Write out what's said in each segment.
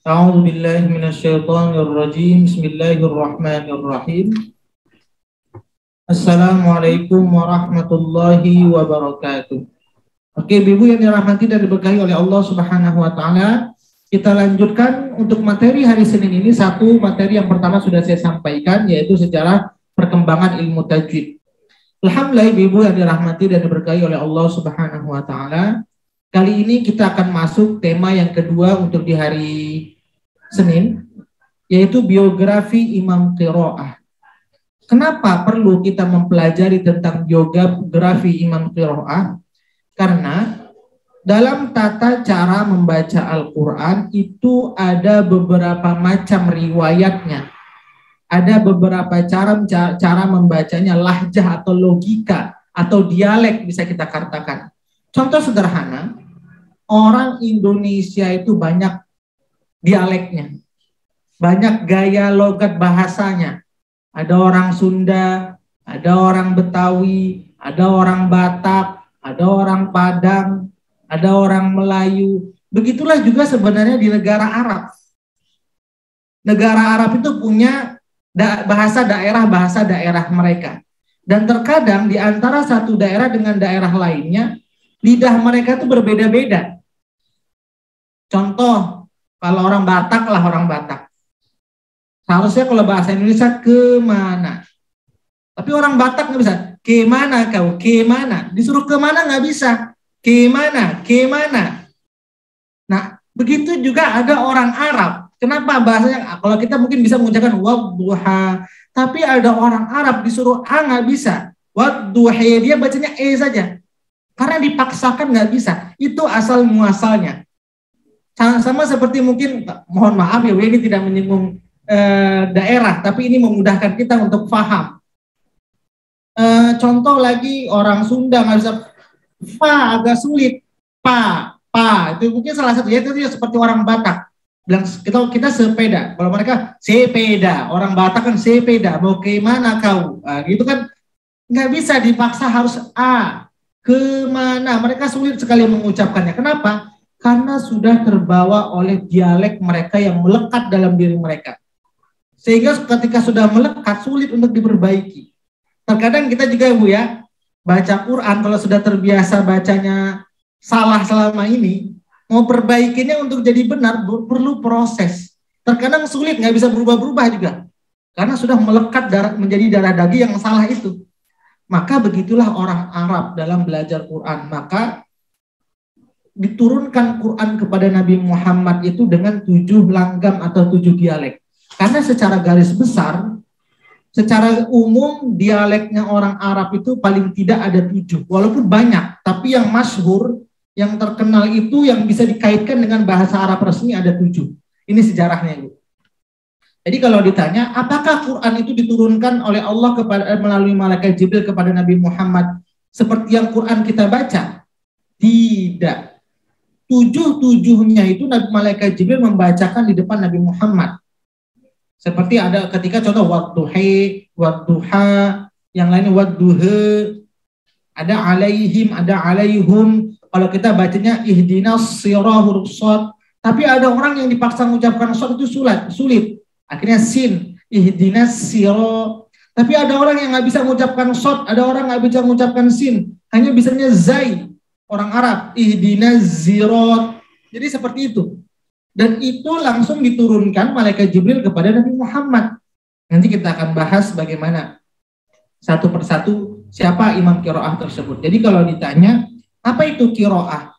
A'udzu billahi minasyaitonir rajim. Bismillahirrahmanirrahim. Assalamualaikum warahmatullahi wabarakatuh. Oke, Ibu yang dirahmati dan diberkahi oleh Allah Subhanahu wa taala, kita lanjutkan untuk materi hari Senin ini. Satu materi yang pertama sudah saya sampaikan, yaitu sejarah perkembangan ilmu tajwid. Alhamdulillah, Ibu yang dirahmati dan diberkahi oleh Allah Subhanahu wa taala. Kali ini kita akan masuk tema yang kedua untuk di hari Senin, yaitu biografi Imam Qiraah. Kenapa perlu kita mempelajari tentang biografi Imam Qiraah? Karena dalam tata cara membaca Al-Quran itu ada beberapa macam riwayatnya. Ada beberapa cara membacanya, lahjah atau logika atau dialek bisa kita katakan. Contoh sederhana, orang Indonesia itu banyak dialeknya, banyak gaya logat bahasanya. Ada orang Sunda, ada orang Betawi, ada orang Batak, ada orang Padang, ada orang Melayu. Begitulah juga sebenarnya di negara Arab. Negara Arab itu punya bahasa daerah mereka. Dan terkadang di antara satu daerah dengan daerah lainnya, lidah mereka itu berbeda-beda. Contoh, kalau orang Batak lah orang Batak. Seharusnya kalau bahasa Indonesia kemana. Tapi orang Batak nggak bisa. Kemana kau? Kemana? Disuruh kemana nggak bisa. Kemana? Kemana? Nah, begitu juga ada orang Arab. Kenapa bahasanya? Kalau kita mungkin bisa mengucapkan wadduha. Tapi ada orang Arab disuruh A nggak bisa. Wadduha, dia bacanya E saja. Karena dipaksakan nggak bisa. Itu asal muasalnya. Sama seperti mungkin, mohon maaf ya, ini tidak menyinggung daerah, tapi ini memudahkan kita untuk paham. Contoh lagi, orang Sunda nggak bisa fa, agak sulit. Pa, itu mungkin salah satu, ya itu seperti orang Batak. Bilang kita sepeda, kalau mereka sepeda, orang Batak kan sepeda, mau ke mana kau? Gitu kan nggak bisa, dipaksa harus A. Kemana? Mereka sulit sekali mengucapkannya. Kenapa? Karena sudah terbawa oleh dialek mereka yang melekat dalam diri mereka. Sehingga ketika sudah melekat, sulit untuk diperbaiki. Terkadang kita juga, Bu ya, baca Quran, kalau sudah terbiasa bacanya salah selama ini, mau perbaikinya untuk jadi benar, perlu proses. Terkadang sulit, nggak bisa berubah-berubah juga. Karena sudah melekat menjadi darah daging yang salah itu. Maka begitulah orang Arab dalam belajar Quran. Maka diturunkan Quran kepada Nabi Muhammad itu dengan 7 langgam atau 7 dialek. Karena secara garis besar, secara umum dialeknya orang Arab itu paling tidak ada 7. Walaupun banyak, tapi yang masyhur, yang terkenal itu yang bisa dikaitkan dengan bahasa Arab resmi ada 7. Ini sejarahnya, Bu. Jadi kalau ditanya, apakah Quran itu diturunkan oleh Allah melalui malaikat Jibril kepada Nabi Muhammad seperti yang Quran kita baca? Tidak. 7-7-nya itu malaikat Jibril membacakan di depan Nabi Muhammad. Seperti ada ketika contoh wadduha, yang lainnya wadduha, ada alaihim, ada alaihum. Kalau kita bacanya ihdinas sirahul shad, tapi ada orang yang dipaksa mengucapkan shad itu sulit. Akhirnya sin, ihdinas sirah. Tapi ada orang yang nggak bisa mengucapkan shad, ada orang nggak bisa mengucapkan sin, hanya bisanya zai. Orang Arab, ihdinas zirat. Jadi seperti itu. Dan itu langsung diturunkan malaikat Jibril kepada Nabi Muhammad. Nanti kita akan bahas bagaimana satu persatu siapa Imam Qiraah tersebut. Jadi kalau ditanya, apa itu Qiraah?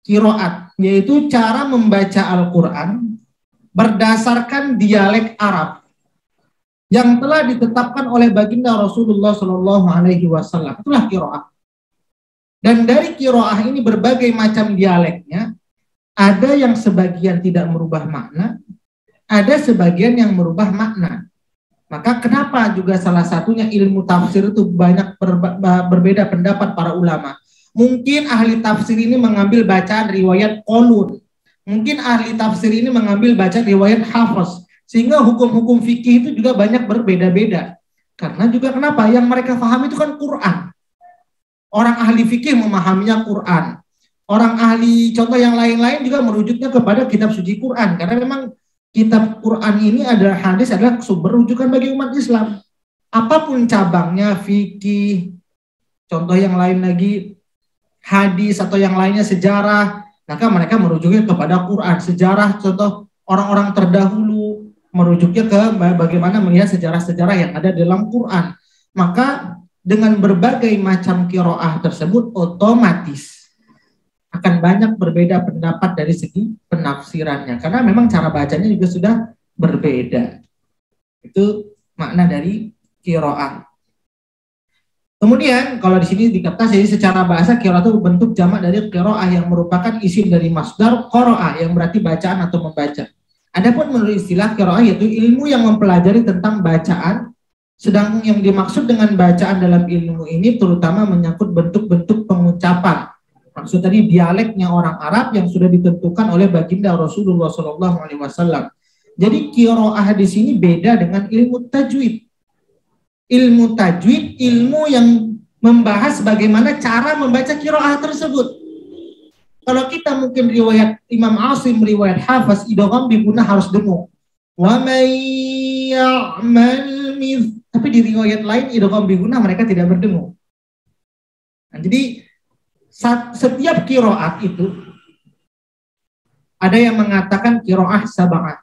Qiraat, yaitu cara membaca Al-Quran berdasarkan dialek Arab yang telah ditetapkan oleh baginda Rasulullah SAW. Itulah Qiraah. Dan dari Qiraah ini berbagai macam dialeknya, ada yang sebagian tidak merubah makna, ada sebagian yang merubah makna. Maka kenapa juga salah satunya ilmu tafsir itu banyak berbeda pendapat para ulama. Mungkin ahli tafsir ini mengambil bacaan riwayat Qalun, mungkin ahli tafsir ini mengambil bacaan riwayat Hafs, sehingga hukum-hukum fikih itu juga banyak berbeda-beda. Karena juga kenapa? Yang mereka pahami itu kan Quran. Orang ahli fikih memahaminya Quran. orang ahli contoh yang lain-lain juga merujuknya kepada kitab suci Quran, karena memang kitab Quran ini adalah hadis adalah sumber rujukan bagi umat Islam. Apapun cabangnya, fikih, contoh yang lain lagi, hadis atau yang lainnya sejarah, maka mereka merujuknya kepada Quran. Sejarah, contoh orang-orang terdahulu merujuknya ke bagaimana melihat sejarah-sejarah yang ada dalam Quran. Maka dengan berbagai macam qiraah tersebut otomatis akan banyak berbeda pendapat dari segi penafsirannya, karena memang cara bacanya juga sudah berbeda. Itu makna dari qiraah. Kemudian kalau di sini dikata jadi secara bahasa qiraah itu bentuk jamak dari qiraah yang merupakan isim dari masdar qara'a yang berarti bacaan atau membaca. Adapun menurut istilah qiraah yaitu ilmu yang mempelajari tentang bacaan, sedang yang dimaksud dengan bacaan dalam ilmu ini terutama menyangkut bentuk-bentuk pengucapan. Maksud tadi dialeknya orang Arab yang sudah ditentukan oleh baginda Rasulullah SAW. Jadi qiraah di sini beda dengan ilmu tajwid. Ilmu tajwid, ilmu yang membahas bagaimana cara membaca qiraah tersebut. Kalau kita mungkin riwayat Imam Asim, riwayat Hafaz, idgham bi gunnah harus dengung. Wa may ya'mal tapi di riwayat lain idgham bi gunnah mereka tidak berdengung. Nah, jadi setiap qiraat itu ada yang mengatakan qiraah sab'ah.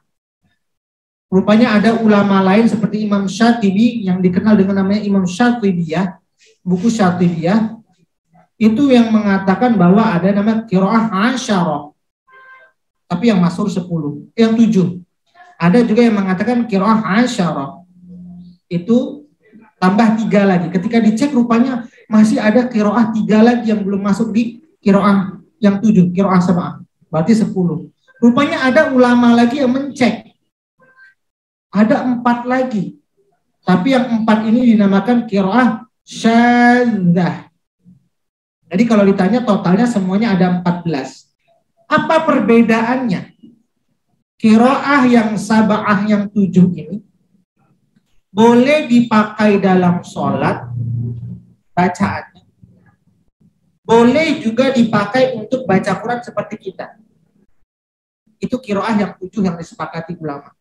Rupanya ada ulama lain seperti Imam Syatibi yang dikenal dengan namanya Imam Syatibiyah, buku Syatibiyah, itu yang mengatakan bahwa ada nama qiraah asyarah. Tapi yang masyhur 10, yang 7. Ada juga yang mengatakan qiraah asyarah. Itu tambah 3 lagi. Ketika dicek rupanya masih ada qiraah 3 lagi yang belum masuk di qiraah yang 7, qiraah sab'ah. Berarti 10. Rupanya ada ulama lagi yang mencek. Ada 4 lagi. Tapi yang 4 ini dinamakan qiraah syadzah. Jadi kalau ditanya totalnya semuanya ada 14. Apa perbedaannya? Qiraah yang sab'ah yang 7 ini boleh dipakai dalam sholat bacaannya. Boleh juga dipakai untuk baca Quran seperti kita. Itu qiraah yang 7 yang disepakati ulama.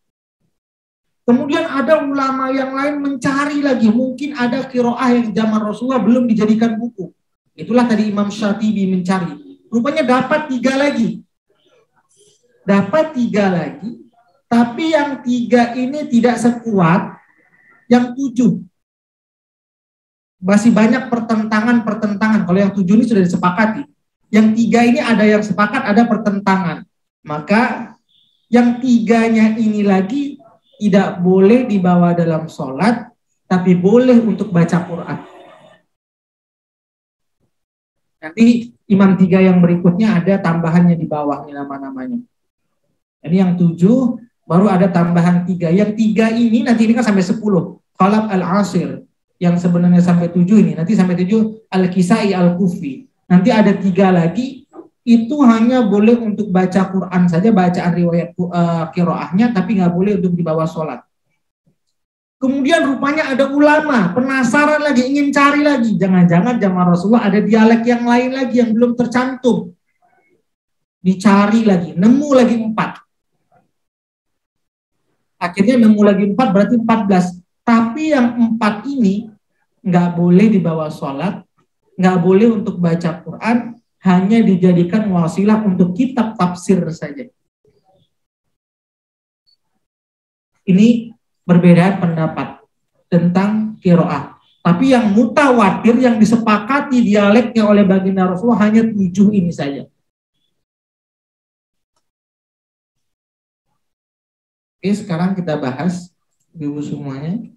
Kemudian ada ulama yang lain mencari lagi, mungkin ada qiraah yang zaman Rasulullah belum dijadikan buku. Itulah tadi Imam Syatibi mencari. Rupanya dapat 3 lagi. Dapat 3 lagi, tapi yang 3 ini tidak sekuat yang 7. Masih banyak pertentangan. Kalau yang 7 ini sudah disepakati. Yang 3 ini ada yang sepakat, ada pertentangan. Maka yang 3-nya ini lagi tidak boleh dibawa dalam sholat, tapi boleh untuk baca Quran. Nanti imam 3 yang berikutnya ada tambahannya di bawah nih nama-namanya. Jadi yang 7 baru ada tambahan 3. Yang 3 ini nanti ini kan sampai 10. Khalaf al-Asir yang sebenarnya sampai 7 ini. Nanti sampai 7 al-Kisai al-Kufi. Nanti ada 3 lagi. Itu hanya boleh untuk baca Quran saja, bacaan riwayat qiraahnya, tapi nggak boleh untuk dibawa sholat. Kemudian rupanya ada ulama penasaran lagi, ingin cari lagi, jangan-jangan zaman Rasulullah ada dialek yang lain lagi yang belum tercantum. Dicari lagi, nemu lagi 4. Akhirnya nemu lagi 4, berarti 14. Tapi yang 4 ini nggak boleh dibawa sholat, nggak boleh untuk baca Quran, hanya dijadikan wasilah untuk kitab tafsir saja. Ini perbedaan pendapat tentang qiraah. Tapi yang mutawatir, yang disepakati dialeknya oleh baginda Rasulullah hanya 7 ini saja. Oke, sekarang kita bahas ibu semuanya.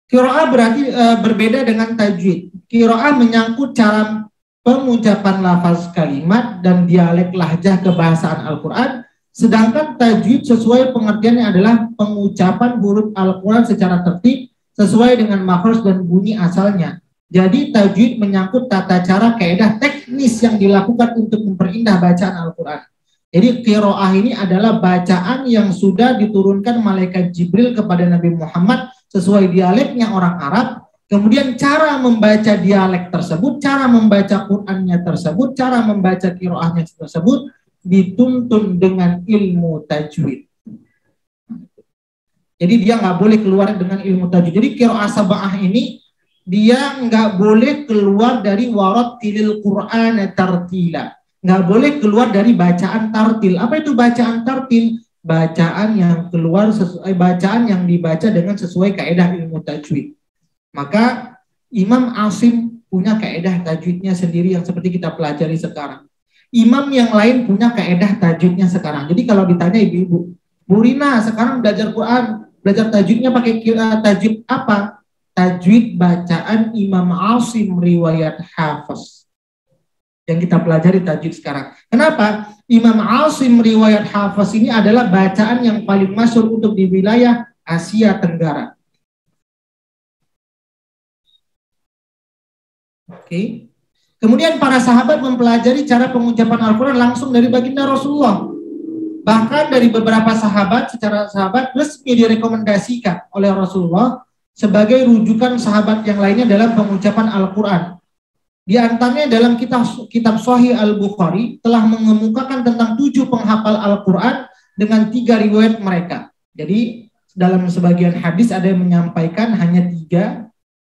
Qiraah berarti berbeda dengan tajwid. Qiraah menyangkut cara pengucapan lafaz kalimat dan dialek lahjah kebahasaan Al-Quran, sedangkan tajwid sesuai pengertiannya adalah pengucapan huruf Al-Quran secara tertib sesuai dengan makhraj dan bunyi asalnya. Jadi tajwid menyangkut tata cara kaidah teknis yang dilakukan untuk memperindah bacaan Al-Quran. Jadi qiraah ini adalah bacaan yang sudah diturunkan malaikat Jibril kepada Nabi Muhammad sesuai dialeknya orang Arab, Kemudian cara membaca dialek tersebut, cara membaca Qur'annya tersebut, cara membaca qiraahnya tersebut dituntun dengan ilmu tajwid. Jadi dia nggak boleh keluar dengan ilmu tajwid. Jadi qiraah sab'ah ini dia nggak boleh keluar dari warattilil Qur'an tartila. Nggak boleh keluar dari bacaan tartil. Apa itu bacaan tartil? Bacaan yang keluar bacaan yang dibaca dengan sesuai kaidah ilmu tajwid. Maka Imam Asim punya kaedah tajwidnya sendiri yang seperti kita pelajari sekarang. Imam yang lain punya kaedah tajwidnya sekarang. Jadi kalau ditanya ibu-ibu, Bu Rina sekarang belajar Quran, belajar tajwidnya pakai tajwid apa? Tajwid bacaan Imam Asim riwayat Hafiz. Yang kita pelajari tajwid sekarang. Kenapa? Imam Asim riwayat Hafiz ini adalah bacaan yang paling masyhur untuk di wilayah Asia Tenggara. Oke. Kemudian para sahabat mempelajari cara pengucapan Al-Quran langsung dari baginda Rasulullah. Bahkan dari beberapa sahabat, secara sahabat resmi direkomendasikan oleh Rasulullah sebagai rujukan sahabat yang lainnya dalam pengucapan Al-Quran. Di antaranya dalam kitab Sahih Al-Bukhari telah mengemukakan tentang 7 penghafal Al-Quran dengan 3 riwayat mereka. Jadi dalam sebagian hadis ada yang menyampaikan hanya 3.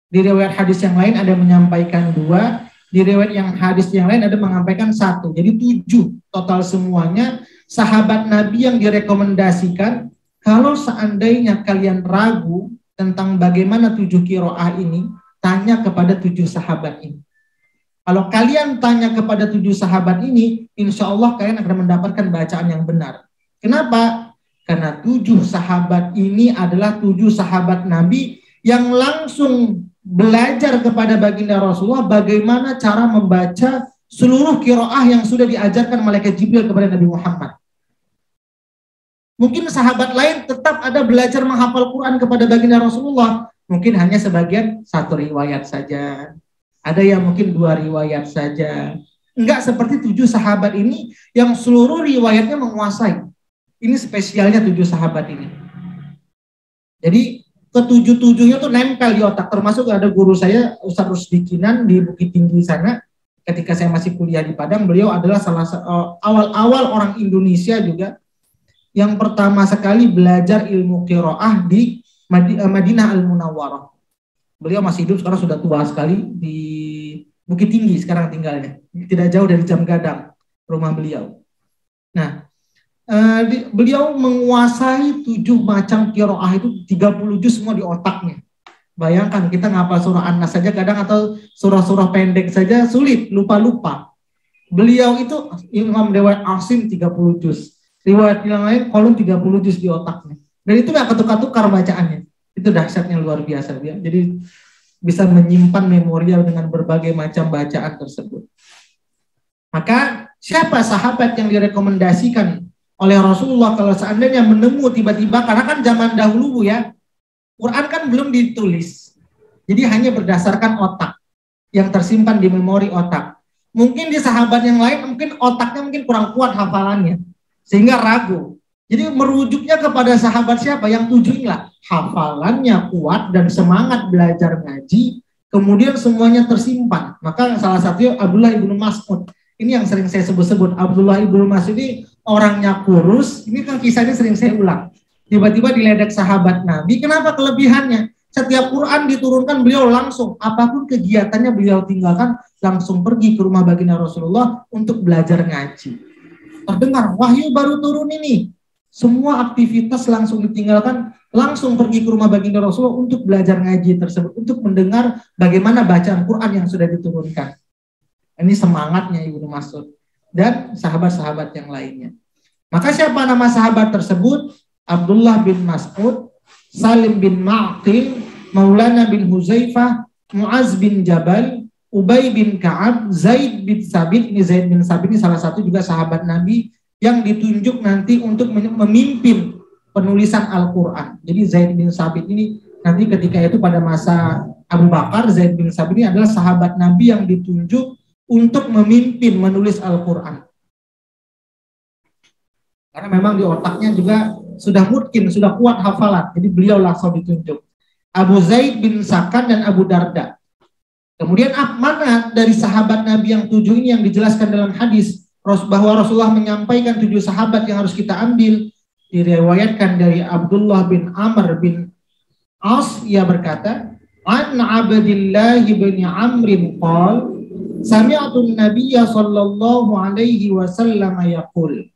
Di riwayat hadis yang lain ada menyampaikan 2, di riwayat yang hadis yang lain ada menyampaikan 1. Jadi 7 total semuanya sahabat Nabi yang direkomendasikan. Kalau seandainya kalian ragu tentang bagaimana 7 qiraah ini, tanya kepada 7 sahabat ini. Kalau kalian tanya kepada 7 sahabat ini, insya Allah kalian akan mendapatkan bacaan yang benar. Kenapa? Karena 7 sahabat ini adalah 7 sahabat Nabi yang langsung belajar kepada baginda Rasulullah bagaimana cara membaca seluruh qiraah yang sudah diajarkan malaikat Jibril kepada Nabi Muhammad. Mungkin sahabat lain tetap ada belajar menghafal Quran kepada baginda Rasulullah. Mungkin hanya sebagian 1 riwayat saja. Ada yang mungkin 2 riwayat saja. Enggak seperti 7 sahabat ini yang seluruh riwayatnya menguasai. Ini spesialnya 7 sahabat ini. Jadi ke-7-7-nya tuh nempel di otak. Termasuk ada guru saya, Ustaz Rusdi Kinan di Bukit Tinggi sana. Ketika saya masih kuliah di Padang, beliau adalah salah awal-awal orang Indonesia juga yang pertama sekali belajar ilmu qiraah di Madinah Al-Munawwarah. Beliau masih hidup, sekarang sudah tua sekali di Bukit Tinggi sekarang tinggalnya. Tidak jauh dari Jam Gadang, rumah beliau. Nah, beliau menguasai 7 macam qiraah itu 30 juz semua di otaknya. Bayangkan kita ngapal surah An-Nas saja kadang atau surah-surah pendek saja sulit, lupa-lupa. Beliau itu Imam Riwayat Asim 30 juz. Riwayat yang lain kolom 30 juz di otaknya. Dan itu nggak ketukar-tukar bacaannya. Itu dahsyatnya luar biasa dia. Jadi bisa menyimpan memorial dengan berbagai macam bacaan tersebut. Maka siapa sahabat yang direkomendasikan oleh Rasulullah kalau seandainya menemu tiba-tiba, karena kan zaman dahulu ya, Quran kan belum ditulis. Jadi hanya berdasarkan otak yang tersimpan di memori otak. Mungkin di sahabat yang lain mungkin otaknya mungkin kurang kuat hafalannya sehingga ragu. Jadi merujuknya kepada sahabat siapa? Yang 7 inilah. Hafalannya kuat dan semangat belajar ngaji, kemudian semuanya tersimpan. Maka salah satunya Abdullah ibnu Mas'ud. Ini yang sering saya sebut-sebut. Abdullah ibnu Mas'ud ini orangnya kurus. Ini kan kisahnya sering saya ulang. Tiba-tiba diledek sahabat Nabi. Kenapa kelebihannya? Setiap Quran diturunkan beliau langsung. Apapun kegiatannya beliau tinggalkan, langsung pergi ke rumah baginda Rasulullah untuk belajar ngaji. Terdengar, wahyu baru turun ini. Semua aktivitas langsung ditinggalkan, langsung pergi ke rumah baginda Rasulullah untuk belajar ngaji tersebut, untuk mendengar bagaimana bacaan Quran yang sudah diturunkan. Ini semangatnya Ibnu Mas'ud dan sahabat-sahabat yang lainnya. Maka siapa nama sahabat tersebut? Abdullah bin Mas'ud, Salim bin Ma'qil, Maulana bin Huzaifah, Mu'az bin Jabal, Ubay bin Ka'ab, Zaid bin Sabit. Ini Zaid bin Sabit ini salah satu juga sahabat Nabi yang ditunjuk nanti untuk memimpin penulisan Al-Quran. Jadi Zaid bin Sabit ini nanti ketika itu pada masa Abu Bakar, Zaid bin Sabit ini adalah sahabat Nabi yang ditunjuk untuk memimpin menulis Al-Quran. Karena memang di otaknya juga sudah mungkin, sudah kuat hafalan. Jadi beliau langsung ditunjuk. Abu Zaid bin Sakan dan Abu Darda. Kemudian mana dari sahabat Nabi yang 7 ini yang dijelaskan dalam hadis bahwa Rasulullah menyampaikan 7 sahabat yang harus kita ambil, diriwayatkan dari Abdullah bin Amr bin As, ia berkata, an Abdillah bin Amr qala sami'tu an-nabiy sallallahu alaihi wasallam yaqul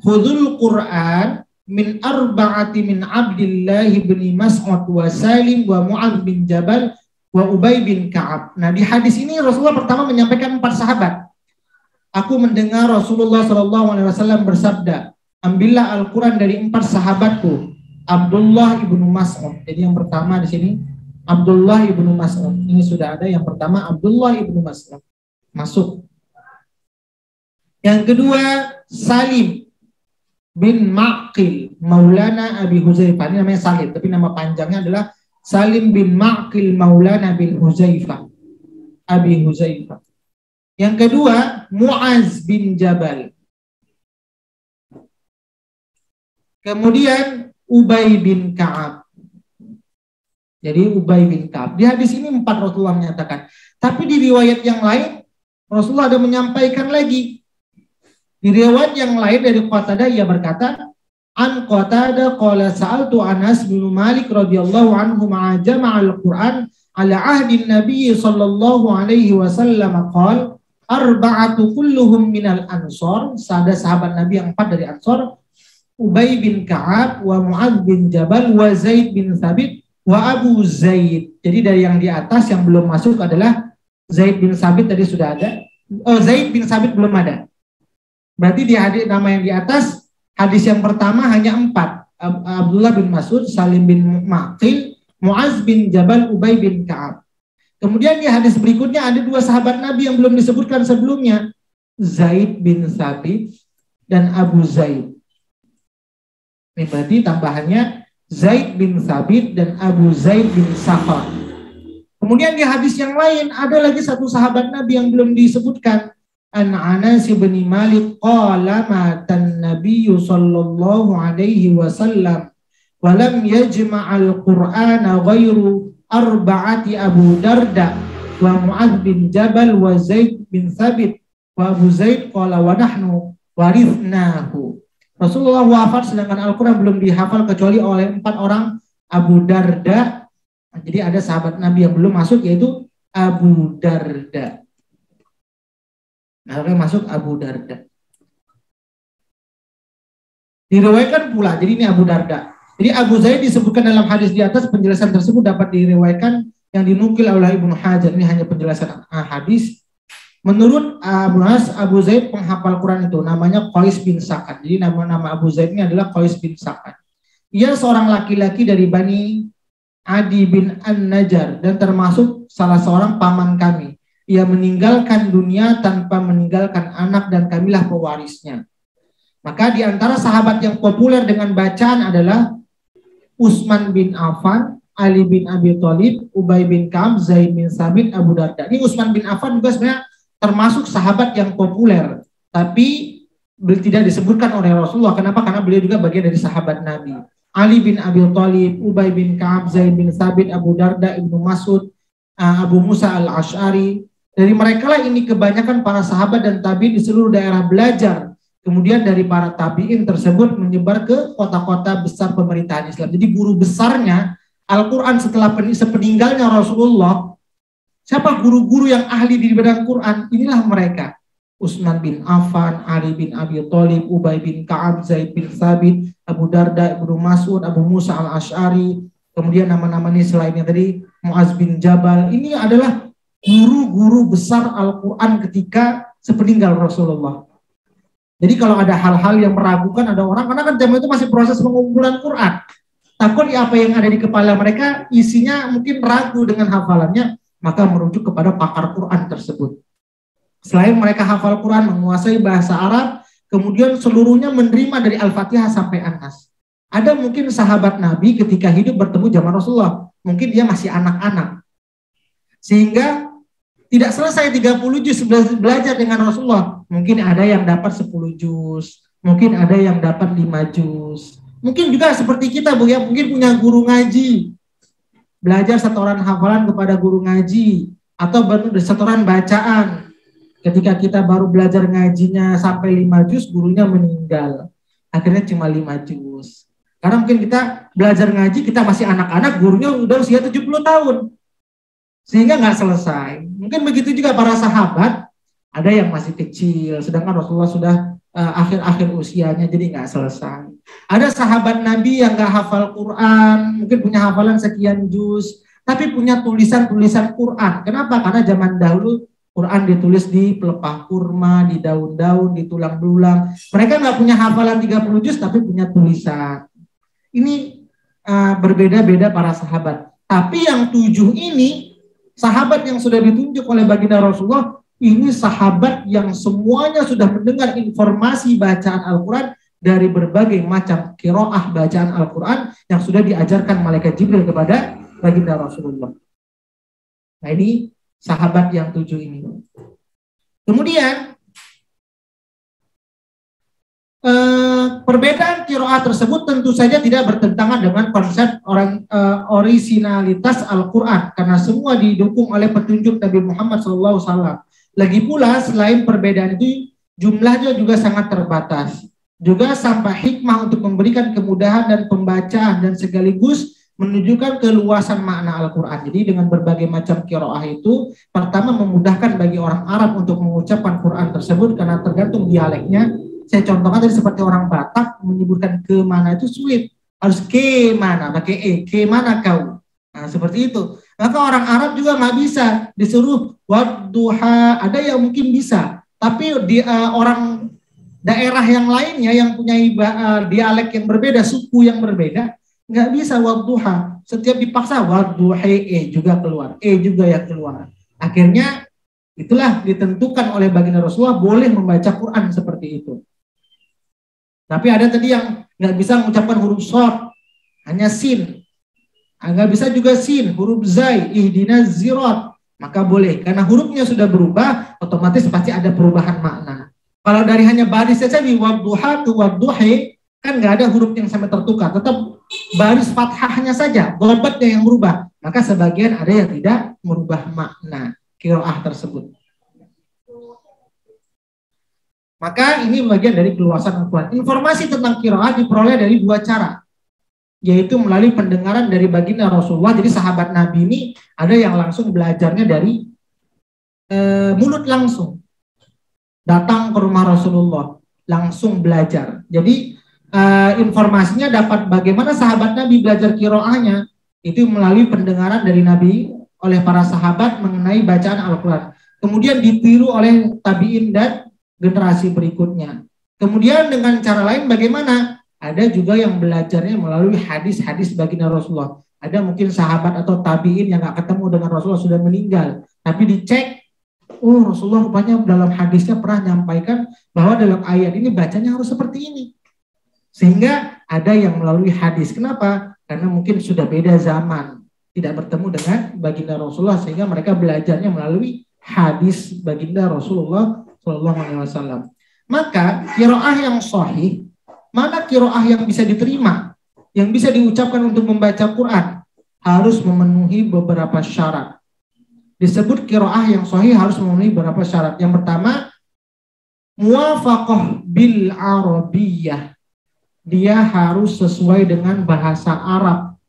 khudhul Qur'an min arba'ati min Abdillah bin Mas'ud wa Salim wa Mu'adz bin Jabal wa Ubay bin Ka'ab. Nah, di hadis ini Rasulullah pertama menyampaikan 4 sahabat. Aku mendengar Rasulullah SAW bersabda, ambillah Al-Quran dari 4 sahabatku. Abdullah ibnu Mas'ud. Jadi yang pertama di sini Abdullah ibnu Mas'ud. Ini sudah ada yang pertama Abdullah ibnu Mas'ud. Masuk. Yang kedua Salim bin Ma'qil Maulana Abi Huzaifah. Ini namanya Salim, tapi nama panjangnya adalah Salim bin Ma'qil Maulana bin Huzaifah, Abi Huzaifah. Yang kedua, Mu'adz bin Jabal. Kemudian, Ubay bin Ka'ab. Jadi, Ubay bin Ka'ab. Di hadis ini 4 Rasulullah menyatakan. Tapi di riwayat yang lain, Rasulullah ada menyampaikan lagi. Di riwayat yang lain dari Qatadah, ia berkata, an Qatadah qala sa'altu Anas bin Malik radhiyallahu anhu ma'a jama'al Qur'an ala ahdi Nabi sallallahu alaihi wasallam qala arba'atu kulluhum minal ansor. Ada sahabat Nabi yang 4 dari Ansor, Ubay bin Ka'ab wa Mu'adz bin Jabal wa Zaid bin Thabit wa Abu Zaid. Jadi dari yang di atas yang belum masuk adalah Zaid bin Thabit, tadi sudah ada. Zaid bin Thabit belum ada. Berarti di hadis nama yang di atas, hadis yang pertama hanya 4. Abdullah bin Mas'ud, Salim bin Ma'qil, Mu'adz bin Jabal, Ubay bin Ka'ab. Kemudian di hadis berikutnya ada 2 sahabat Nabi yang belum disebutkan sebelumnya, Zaid bin Thabit dan Abu Zaid. Ini berarti tambahannya Zaid bin Thabit dan Abu Zaid bin Sakhar. Kemudian di hadis yang lain ada lagi 1 sahabat Nabi yang belum disebutkan. An Anas bin Malik qala matan Nabi sallallahu alaihi wasallam wa lam yajma'al Qur'ana ghairu arba'ati Abu Darda wa Mu'adz bin Jabal wa Zaid bin Thabit wa Abu Zaid qala wa nahnu warithnahu. Rasulullah wafat sedangkan Al-Quran belum dihafal kecuali oleh 4 orang Abu Darda. Jadi ada sahabat Nabi yang belum masuk, yaitu Abu Darda. Nah, masuk Abu Darda. Diriwayatkan pula, jadi ini Abu Darda. Jadi Abu Zaid disebutkan dalam hadis di atas, penjelasan tersebut dapat diriwayatkan yang dinukil oleh Ibnu Hajar. Ini hanya penjelasan hadis. Menurut Abu Zaid penghafal Quran itu namanya Qais bin Sakan. Jadi nama Abu Zaid ini adalah Qais bin Sakan. Ia seorang laki-laki dari Bani Adi bin An-Najjar dan termasuk salah seorang paman kami. Ia meninggalkan dunia tanpa meninggalkan anak dan kamilah pewarisnya. Maka di antara sahabat yang populer dengan bacaan adalah Utsman bin Affan, Ali bin Abi Thalib, Ubay bin Ka'ab, Zaid bin Thabit, Abu Darda. Ini Utsman bin Affan juga sebenarnya termasuk sahabat yang populer, tapi tidak disebutkan oleh Rasulullah. Kenapa? Karena beliau juga bagian dari sahabat Nabi. Ali bin Abi Thalib, Ubay bin Ka'ab, Zaid bin Thabit, Abu Darda, Ibnu Mas'ud, Abu Musa al-Ash'ari. Dari mereka lah ini kebanyakan para sahabat dan tabi'in di seluruh daerah belajar. Kemudian dari para tabi'in tersebut menyebar ke kota-kota besar pemerintahan Islam. Jadi guru besarnya Al-Quran setelah sepeninggalnya Rasulullah, siapa guru-guru yang ahli di bidang Quran? Inilah mereka. Utsman bin Affan, Ali bin Abi Thalib, Ubay bin Ka'ab, Zaid bin Thabit, Abu Darda, Ibnu Mas'ud, Abu Musa al-Ash'ari. Kemudian nama-nama ini selainnya tadi Mu'adz bin Jabal. Ini adalah guru-guru besar Al-Quran ketika sepeninggal Rasulullah. Jadi kalau ada hal-hal yang meragukan ada orang, karena kan zaman itu masih proses pengumpulan Quran. Takut apa yang ada di kepala mereka isinya mungkin ragu dengan hafalannya, maka merujuk kepada pakar Quran tersebut. Selain mereka hafal Quran, menguasai bahasa Arab, kemudian seluruhnya menerima dari Al-Fatihah sampai An-Nas. Ada mungkin sahabat Nabi ketika hidup bertemu zaman Rasulullah, mungkin dia masih anak-anak. Sehingga tidak selesai 30 juz belajar dengan Rasulullah. Mungkin ada yang dapat 10 juz, mungkin ada yang dapat 5 juz. Mungkin juga seperti kita, Bu, ya, mungkin punya guru ngaji. belajar setoran hafalan kepada guru ngaji, atau setoran bacaan. Ketika kita baru belajar ngajinya sampai 5 juz, gurunya meninggal. Akhirnya cuma 5 juz. Karena mungkin kita belajar ngaji, kita masih anak-anak, gurunya udah usia 70 tahun. Sehingga nggak selesai. Mungkin begitu juga para sahabat, ada yang masih kecil, sedangkan Rasulullah sudah akhir-akhir usianya, jadi nggak selesai. Ada sahabat Nabi yang nggak hafal Quran, mungkin punya hafalan sekian juz, tapi punya tulisan-tulisan Quran. Kenapa? Karena zaman dahulu Quran ditulis di pelepah kurma, di daun-daun, di tulang belulang. Mereka nggak punya hafalan 30 juz, tapi punya tulisan. Ini berbeda-beda para sahabat. Tapi yang 7 ini, sahabat yang sudah ditunjuk oleh baginda Rasulullah, ini sahabat yang semuanya sudah mendengar informasi bacaan Al-Quran dari berbagai macam qiraah bacaan Al-Quran yang sudah diajarkan malaikat Jibril kepada baginda Rasulullah. Nah, ini sahabat yang 7 ini. Kemudian perbedaan qiraah tersebut tentu saja tidak bertentangan dengan konsep orisinalitas Al-Quran, karena semua didukung oleh petunjuk Nabi Muhammad SAW. Lagi pula selain perbedaan itu, jumlahnya juga sangat terbatas. Juga sampai hikmah untuk memberikan kemudahan dan pembacaan dan sekaligus menunjukkan keluasan makna Al-Quran. Jadi dengan berbagai macam qiraah itu, pertama memudahkan bagi orang Arab untuk mengucapkan Quran tersebut karena tergantung dialeknya. Saya contohkan tadi seperti orang Batak menyebutkan ke mana itu sulit. Harus ke mana, pakai ke mana kau. Nah, seperti itu. Maka orang Arab juga nggak bisa disuruh wadduha. Ada yang mungkin bisa, tapi di orang daerah yang lainnya yang punya dialek yang berbeda, suku yang berbeda, nggak bisa wadduha. Setiap dipaksa wadduhe, juga keluar, juga yang keluar. Akhirnya itulah ditentukan oleh baginda Rasulullah boleh membaca Quran seperti itu. Tapi ada tadi yang nggak bisa mengucapkan huruf shad, hanya sin. Nggak bisa juga sin, huruf zai, ihdinaz zirat, maka boleh. Karena hurufnya sudah berubah, otomatis pasti ada perubahan makna. Kalau dari hanya baris saja di wadduha ke wadduhe, kan nggak ada huruf yang sampai tertukar. Tetap baris fathahnya saja, dhammatnya yang berubah. Maka sebagian ada yang tidak merubah makna qiraah tersebut. Maka ini bagian dari keluasan Al-Quran. Informasi tentang qiraah diperoleh dari 2 cara, yaitu melalui pendengaran dari baginda Rasulullah. Jadi sahabat Nabi ini ada yang langsung belajarnya dari mulut langsung. Datang ke rumah Rasulullah, langsung belajar. Jadi informasinya dapat bagaimana sahabat Nabi belajar qiraahnya, itu melalui pendengaran dari Nabi oleh para sahabat mengenai bacaan Al-Quran. Kemudian ditiru oleh tabi'in dan generasi berikutnya. Kemudian dengan cara lain bagaimana? Ada juga yang belajarnya melalui hadis-hadis baginda Rasulullah. Ada mungkin sahabat atau tabi'in yang gak ketemu dengan Rasulullah, sudah meninggal. Tapi dicek, oh Rasulullah rupanya dalam hadisnya pernah menyampaikan bahwa dalam ayat ini bacanya harus seperti ini. Sehingga ada yang melalui hadis. Kenapa? Karena mungkin sudah beda zaman, tidak bertemu dengan baginda Rasulullah, sehingga mereka belajarnya melalui hadis baginda Rasulullah SAW. Maka qiraah yang sahih, mana qiraah yang bisa diterima, yang bisa diucapkan untuk membaca Quran, harus memenuhi beberapa syarat. Disebut qiraah yang sahih harus memenuhi beberapa syarat. Yang pertama, muwafaqah bil arabiyyah. Dia harus sesuai dengan bahasa Arab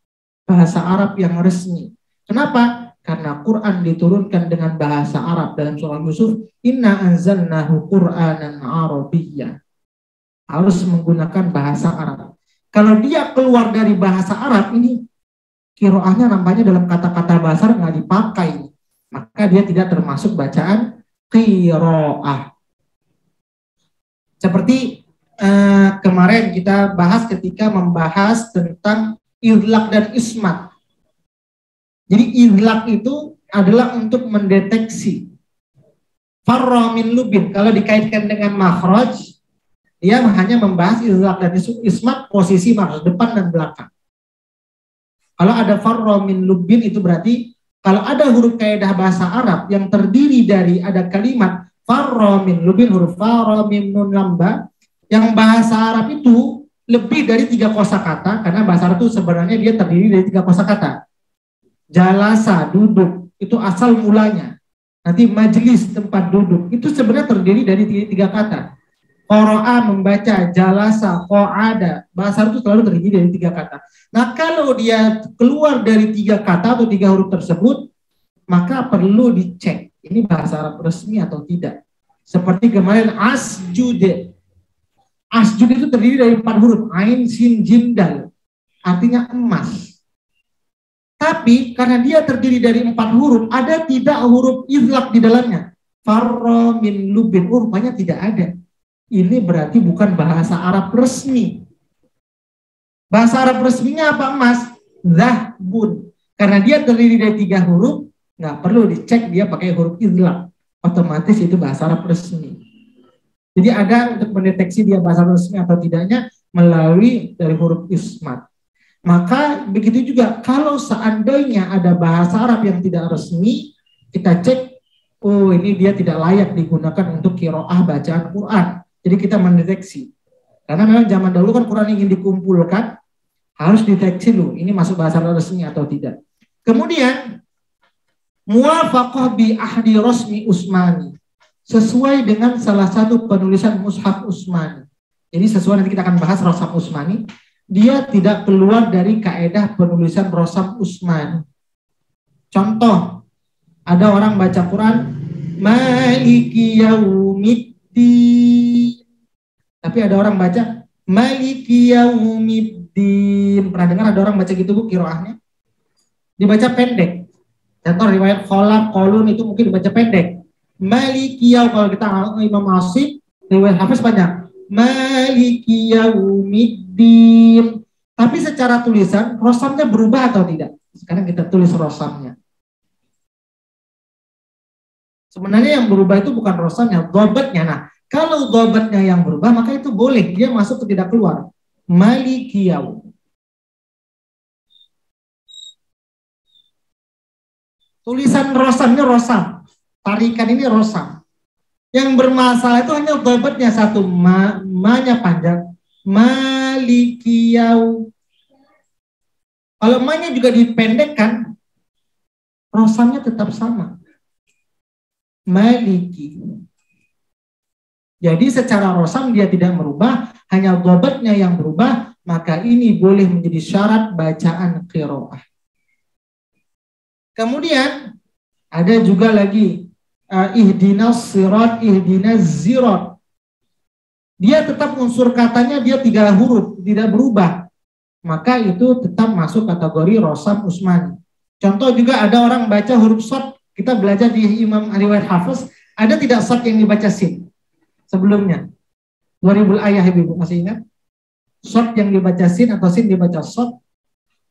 yang resmi. Kenapa? Karena Quran diturunkan dengan bahasa Arab. Dalam surah Yusuf, inna anzalnahu Qur'anan Arabiyyah. Harus menggunakan bahasa Arab. Kalau dia keluar dari bahasa Arab, ini qiraahnya nampaknya dalam kata-kata bahasa nggak dipakai, maka dia tidak termasuk bacaan qiraah. Seperti kemarin kita bahas ketika membahas tentang idlaq dan ismat. Jadi idlaq itu adalah untuk mendeteksi farra min lubin. Kalau dikaitkan dengan makhraj, dia hanya membahas idlaq dan ismat, posisi makhraj depan dan belakang. Kalau ada farra min lubin itu berarti kalau ada huruf kaidah bahasa Arab yang terdiri dari ada kalimat farra min lubin, huruf farra mim nun lam ba, yang bahasa Arab itu lebih dari 3 kosakata, karena bahasa Arab itu sebenarnya dia terdiri dari 3 kosakata. jalasa, duduk, itu asal mulanya. Nanti majelis, tempat duduk, itu sebenarnya terdiri dari tiga kata. Qara'a, membaca, jalasa, qa'ada. Bahasa Arab itu selalu terdiri dari tiga kata. Nah, kalau dia keluar dari tiga kata atau tiga huruf tersebut, maka perlu dicek, ini bahasa Arab resmi atau tidak. Seperti kemarin asjud. Asjud itu terdiri dari 4 huruf, ain, sin, jim, dal. Artinya emas. Tapi karena dia terdiri dari 4 huruf, ada tidak huruf idlaq di dalamnya. Farra min lubin, rupanya tidak ada. Ini berarti bukan bahasa Arab resmi. Bahasa Arab resminya apa, emas? Zahbun. Karena dia terdiri dari 3 huruf, nggak perlu dicek dia pakai huruf idlaq. Otomatis itu bahasa Arab resmi. Jadi ada untuk mendeteksi dia bahasa resmi atau tidaknya melalui dari huruf ismat. Maka begitu juga kalau seandainya ada bahasa Arab yang tidak resmi, kita cek, oh ini dia tidak layak digunakan untuk qiraah bacaan Quran. Jadi kita mendeteksi. Karena memang zaman dahulu kan Quran ingin dikumpulkan, harus deteksi dulu, ini masuk bahasa Arab resmi atau tidak. Kemudian, muwafaqah bi ahdi rasmi Utsmani, sesuai dengan salah satu penulisan mushaf Utsmani. Jadi sesuai, nanti kita akan bahas Rosam Utsmani. Dia tidak keluar dari kaedah penulisan Rosam Utsmani. Contoh, ada orang baca Quran, Maliki Yaumiddin. Tapi ada orang baca, Maliki Yaumiddin. Pernah dengar ada orang baca gitu Bu, qiraahnya? Dibaca pendek. Contoh riwayat Kholaf, Qolun itu mungkin dibaca pendek. Maliki Yaum, kalau kita Imam Asyid, riwayat Hafiz banyak. Maliki Yaumiddin. Tapi secara tulisan rosamnya berubah atau tidak? Sekarang kita tulis rosamnya. Sebenarnya yang berubah itu bukan rosamnya, dhabatnya. Nah, kalau dhabatnya yang berubah maka itu boleh, dia masuk ke tidak keluar. Maliki Yaum. Tulisan rosamnya rosam. Tarikan ini rosam. Yang bermasalah itu hanya dhabatnya satu, ma-nya panjang, Maliki Yaum. Kalau ma-nya juga dipendekkan, rosamnya tetap sama. Maliki. Jadi secara rosam dia tidak merubah, hanya dhabatnya yang berubah, maka ini boleh menjadi syarat bacaan qiraah. Kemudian ada juga lagi ihdinas sirat, ihdinas zirat. Dia tetap unsur katanya dia 3 huruf, tidak berubah. Maka itu tetap masuk kategori Rosam Utsmani. Contoh juga ada orang baca huruf shad, kita belajar di Imam riwayat Hafiz, ada tidak shad yang dibaca sin? Sebelumnya. 2000 ayah Ibu masih ingat? Shad yang dibaca sin atau sin dibaca shad.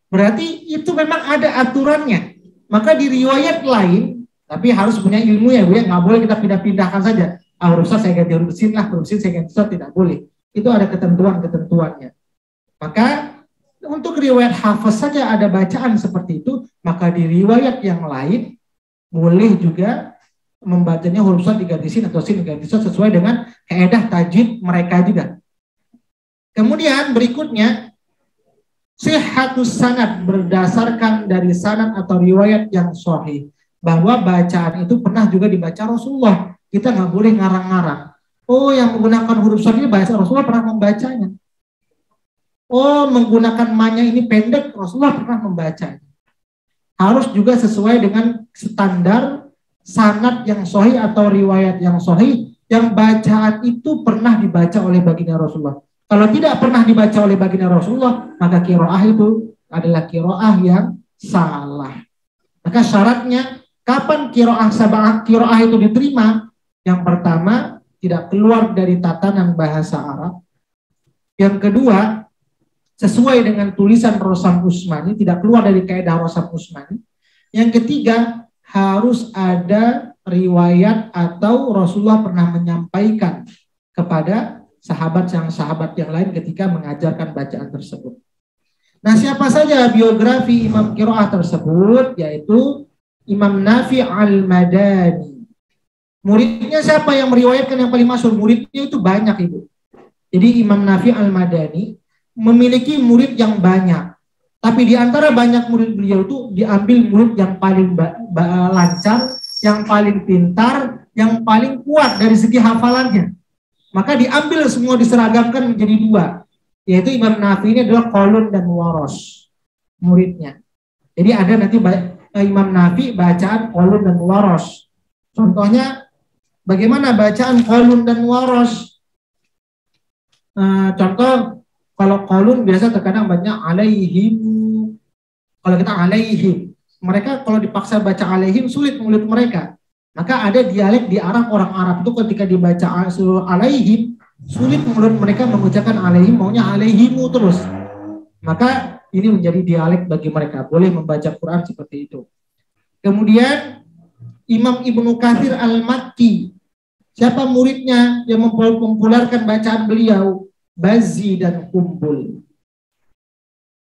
Berarti itu memang ada aturannya. Maka di riwayat lain, tapi harus punya ilmu ya Bu ya, nggak boleh kita pindah-pindahkan saja. Huruf shad saya ganti huruf sin lah, huruf sin saya ganti shad, tidak boleh. Itu ada ketentuan-ketentuannya. Maka untuk riwayat Hafiz saja ada bacaan seperti itu, maka di riwayat yang lain boleh juga membacanya huruf shad diganti sin atau sin diganti shad sesuai dengan kaedah tajwid mereka juga. Kemudian berikutnya, sihhatus sanad, berdasarkan dari sanad atau riwayat yang sahih, bahwa bacaan itu pernah juga dibaca Rasulullah. Kita nggak boleh ngarang-ngarang. Oh, yang menggunakan huruf shad ini bahasa Rasulullah pernah membacanya. Oh, menggunakan ma-nya ini pendek, Rasulullah pernah membacanya. Harus juga sesuai dengan standar sanad yang sahih atau riwayat yang sahih, yang bacaan itu pernah dibaca oleh baginda Rasulullah. Kalau tidak pernah dibaca oleh baginda Rasulullah, maka qiraah itu adalah qiraah yang salah. Maka syaratnya kapan qiraah itu diterima? Yang pertama, tidak keluar dari tatanan bahasa Arab. Yang kedua, sesuai dengan tulisan Rosam Utsmani, tidak keluar dari kaedah Rosam Utsmani. Yang ketiga, harus ada riwayat atau Rasulullah pernah menyampaikan kepada sahabat yang lain ketika mengajarkan bacaan tersebut. Nah, siapa saja biografi Imam Qiraah tersebut? Yaitu Imam Nafi' al-Madani. Muridnya siapa yang meriwayatkan yang paling masyhur? Muridnya itu banyak Ibu. Jadi Imam Nafi' al-Madani memiliki murid yang banyak. Tapi di antara banyak murid beliau itu diambil murid yang paling lancar, yang paling pintar, yang paling kuat dari segi hafalannya. Maka diambil semua diseragamkan menjadi dua, yaitu Imam Nafi ini adalah Qalun dan Warosh muridnya. Jadi ada nanti Imam Nafi bacaan Qalun dan Warosh. Contohnya bagaimana bacaan Qalun dan Warosh? Contoh kalau Qalun biasa terkadang banyak alaihim. Kalau kita alaihim, mereka kalau dipaksa baca alaihim sulit mulut mereka. Maka ada dialek di Arab, orang Arab itu ketika dibaca alaihim sulit mulut mereka mengucapkan alaihim, maunya alaihimu terus. Maka ini menjadi dialek bagi mereka, boleh membaca Quran seperti itu. Kemudian Imam Ibnu Katsir Al-Makki, siapa muridnya yang mempopulerkan bacaan beliau? Bazzi dan Kumbul.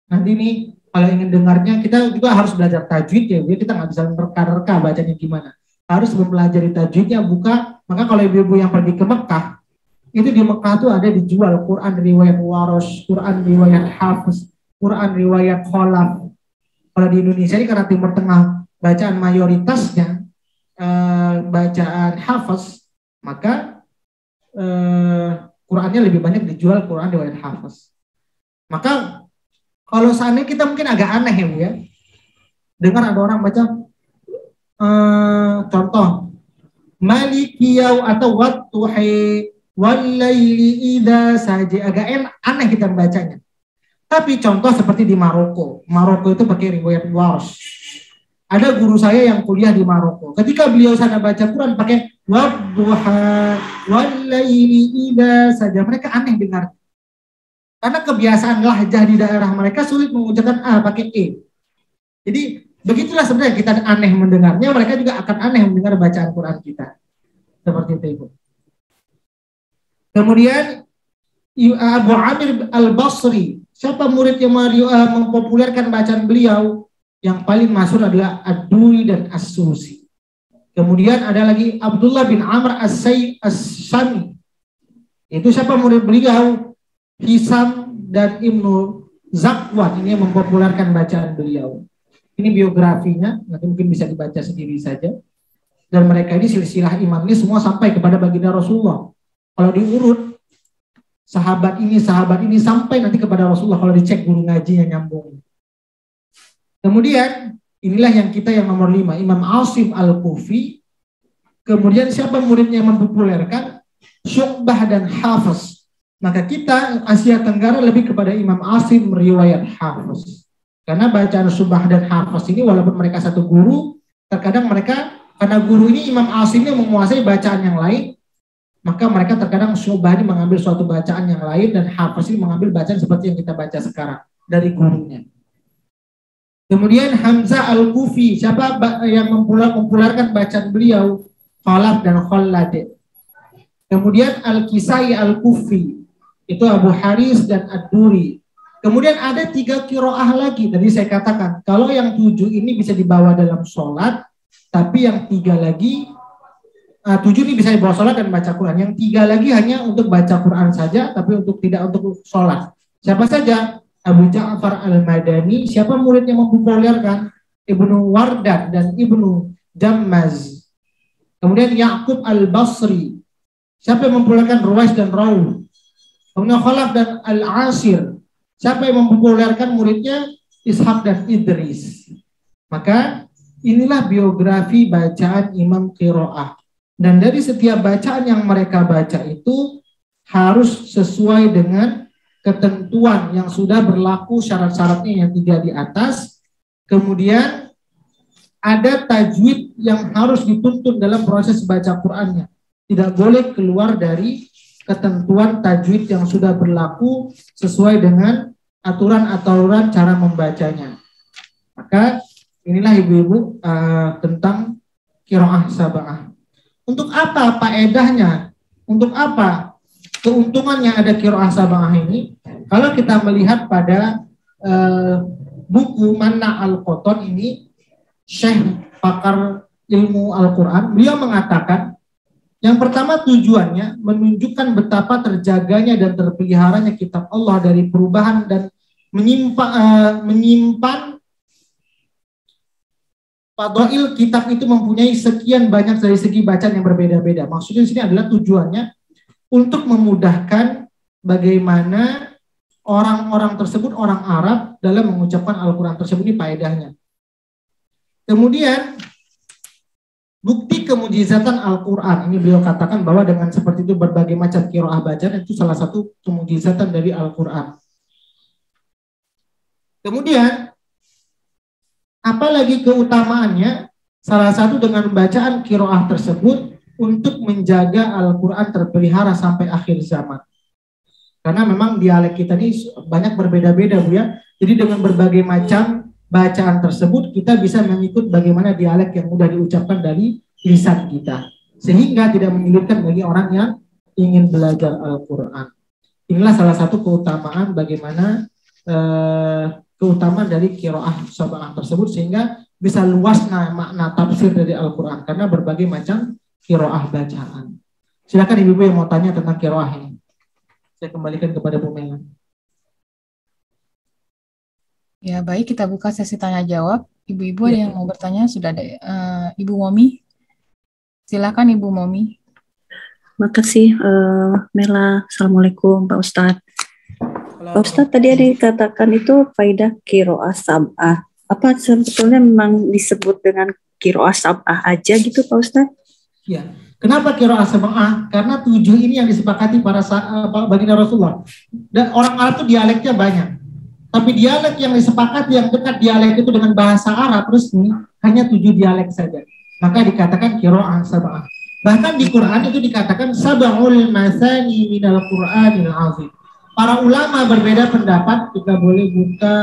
Nanti ini kalau ingin dengarnya kita juga harus belajar tajwid ya, kita nggak bisa mereka-reka bacanya gimana. Harus mempelajari tajwidnya, buka. Maka kalau ibu-ibu yang pergi ke Mekah, itu di Mekah tuh ada dijual Quran riwayat Warosh, Quran riwayat Hafiz, Quran riwayat Khalaf. Kalau di Indonesia ini karena Timur Tengah bacaan mayoritasnya bacaan Hafiz, maka Qurannya lebih banyak dijual Quran riwayat Hafiz. Maka kalau seandainya kita mungkin agak aneh ya Bu ya, dengar ada orang baca contoh Malikiyau atau Wattuhi Walaili idza saja, agak aneh kita bacanya. Tapi contoh seperti di Maroko itu pakai riwayat Warsh. Ada guru saya yang kuliah di Maroko. Ketika beliau sana baca Quran pakai Wadduha Walaili idza saja, mereka aneh dengar. Karena kebiasaan lahjah di daerah mereka sulit mengucapkan A pakai E. Jadi begitulah sebenarnya kita aneh mendengarnya, mereka juga akan aneh mendengar bacaan Quran kita. Seperti itu Ibu. Kemudian Abu Amir Al-Basri, siapa murid yang mempopulerkan bacaan beliau? Yang paling masyhur adalah Ad-Duri dan As-Susi. Kemudian ada lagi Abdullah bin Amr As-Sami. Itu siapa murid beliau? Hisam dan Ibnu Zakwan, ini yang mempopulerkan bacaan beliau. Ini biografinya, nanti mungkin bisa dibaca sendiri saja. Dan mereka ini silsilah imam ini semua sampai kepada baginda Rasulullah. Kalau diurut, sahabat ini sampai nanti kepada Rasulullah kalau dicek guru ngajinya nyambung. Kemudian, inilah yang kita yang nomor 5, Imam Asim Al-Kufi. Kemudian siapa muridnya yang mempopulerkan? Syu'bah dan Hafiz. Maka kita Asia Tenggara lebih kepada Imam Asim riwayat Hafiz. Karena bacaan Syu'bah dan Hafiz ini walaupun mereka satu guru, terkadang mereka karena guru ini Imam Asim ini menguasai bacaan yang lain, maka mereka terkadang Syu'bah ini mengambil suatu bacaan yang lain dan Hafiz ini mengambil bacaan seperti yang kita baca sekarang dari gurunya. Kemudian Hamzah Al-Kufi, siapa yang mempopulerkan bacaan beliau? Khalaf dan Khallad. Kemudian Al-Kisai Al-Kufi, itu Abu Haris dan Ad-Duri. Kemudian ada 3 qiraah lagi. Tadi saya katakan, kalau yang 7 ini bisa dibawa dalam sholat, tapi yang 3 lagi, 7 ini bisa dibawa sholat dan baca Quran. Yang 3 lagi hanya untuk baca Quran saja, tapi tidak untuk sholat. Siapa saja? Abu Ja'far Al-Madani. Siapa murid yang mempopulerkan? Ibnu Wardan dan Ibnu Jammaz. Kemudian Ya'qub Al-Basri. Siapa yang mempopulerkan? Ruwais dan Rawh. Kemudian Khalaf dan Al-Asir. Siapa yang mempopulerkan muridnya? Ishaq dan Idris. Maka inilah biografi bacaan Imam Qiraah. Dan dari setiap bacaan yang mereka baca itu harus sesuai dengan ketentuan yang sudah berlaku, syarat-syaratnya yang 3 di atas. Kemudian ada tajwid yang harus dituntun dalam proses baca Qur'annya. Tidak boleh keluar dari ketentuan tajwid yang sudah berlaku sesuai dengan aturan-aturan cara membacanya. Maka inilah ibu-ibu tentang qiraah sab'ah. Untuk apa faedahnya? Untuk apa keuntungannya ada qiraah sab'ah ini? Kalau kita melihat pada buku Manna Al-Qotton ini, Syekh pakar ilmu Al-Quran, beliau mengatakan yang pertama tujuannya menunjukkan betapa terjaganya dan terpeliharanya kitab Allah dari perubahan dan menyimpan fadhail kitab itu mempunyai sekian banyak dari segi bacaan yang berbeda-beda. Maksudnya di sini adalah tujuannya untuk memudahkan bagaimana orang-orang tersebut, orang Arab dalam mengucapkan Al-Quran tersebut, ini faedahnya. Kemudian bukti kemujizatan Al-Quran, ini beliau katakan bahwa dengan seperti itu berbagai macam qiraah bacaan itu salah satu kemujizatan dari Al-Quran. Kemudian apalagi keutamaannya, salah satu dengan bacaan qiraah tersebut untuk menjaga Al-Quran terpelihara sampai akhir zaman. Karena memang dialek kita ini banyak berbeda-beda, Bu ya. Jadi dengan berbagai macam bacaan tersebut kita bisa mengikut bagaimana dialek yang mudah diucapkan dari lisan kita, sehingga tidak menyulitkan bagi orang yang ingin belajar Al-Quran. Inilah salah satu keutamaan bagaimana keutamaan dari qiraah sab'ah tersebut, sehingga bisa luas makna tafsir dari Al-Quran karena berbagai macam qiraah bacaan. Silakan ibu-ibu yang mau tanya tentang qiraah ini. Saya kembalikan kepada Bu Mela. Ya, baik, kita buka sesi tanya jawab. Ibu-ibu ada yang mau bertanya? Sudah ada. Ibu Momi, silakan Ibu Momi. Makasih Mela. Assalamualaikum Pak Ustadz. Pak Ustadz, tadi ada dikatakan itu faidah qiraah sab'ah. Apa sebetulnya memang disebut dengan qiraah sab'ah aja gitu Pak Ustadz? Ya. Kenapa qiraah sab'ah? Karena 7 ini yang disepakati para baginda Rasulullah. Dan orang Arab itu dialeknya banyak. Tapi dialek yang disepakati yang dekat dialek itu dengan bahasa Arab resmi hanya 7 dialek saja. Maka dikatakan qiraah sab'ah. Bahkan di Quran itu dikatakan sab'ul masani minal Qur'anil azim. Para ulama berbeda pendapat. Kita boleh buka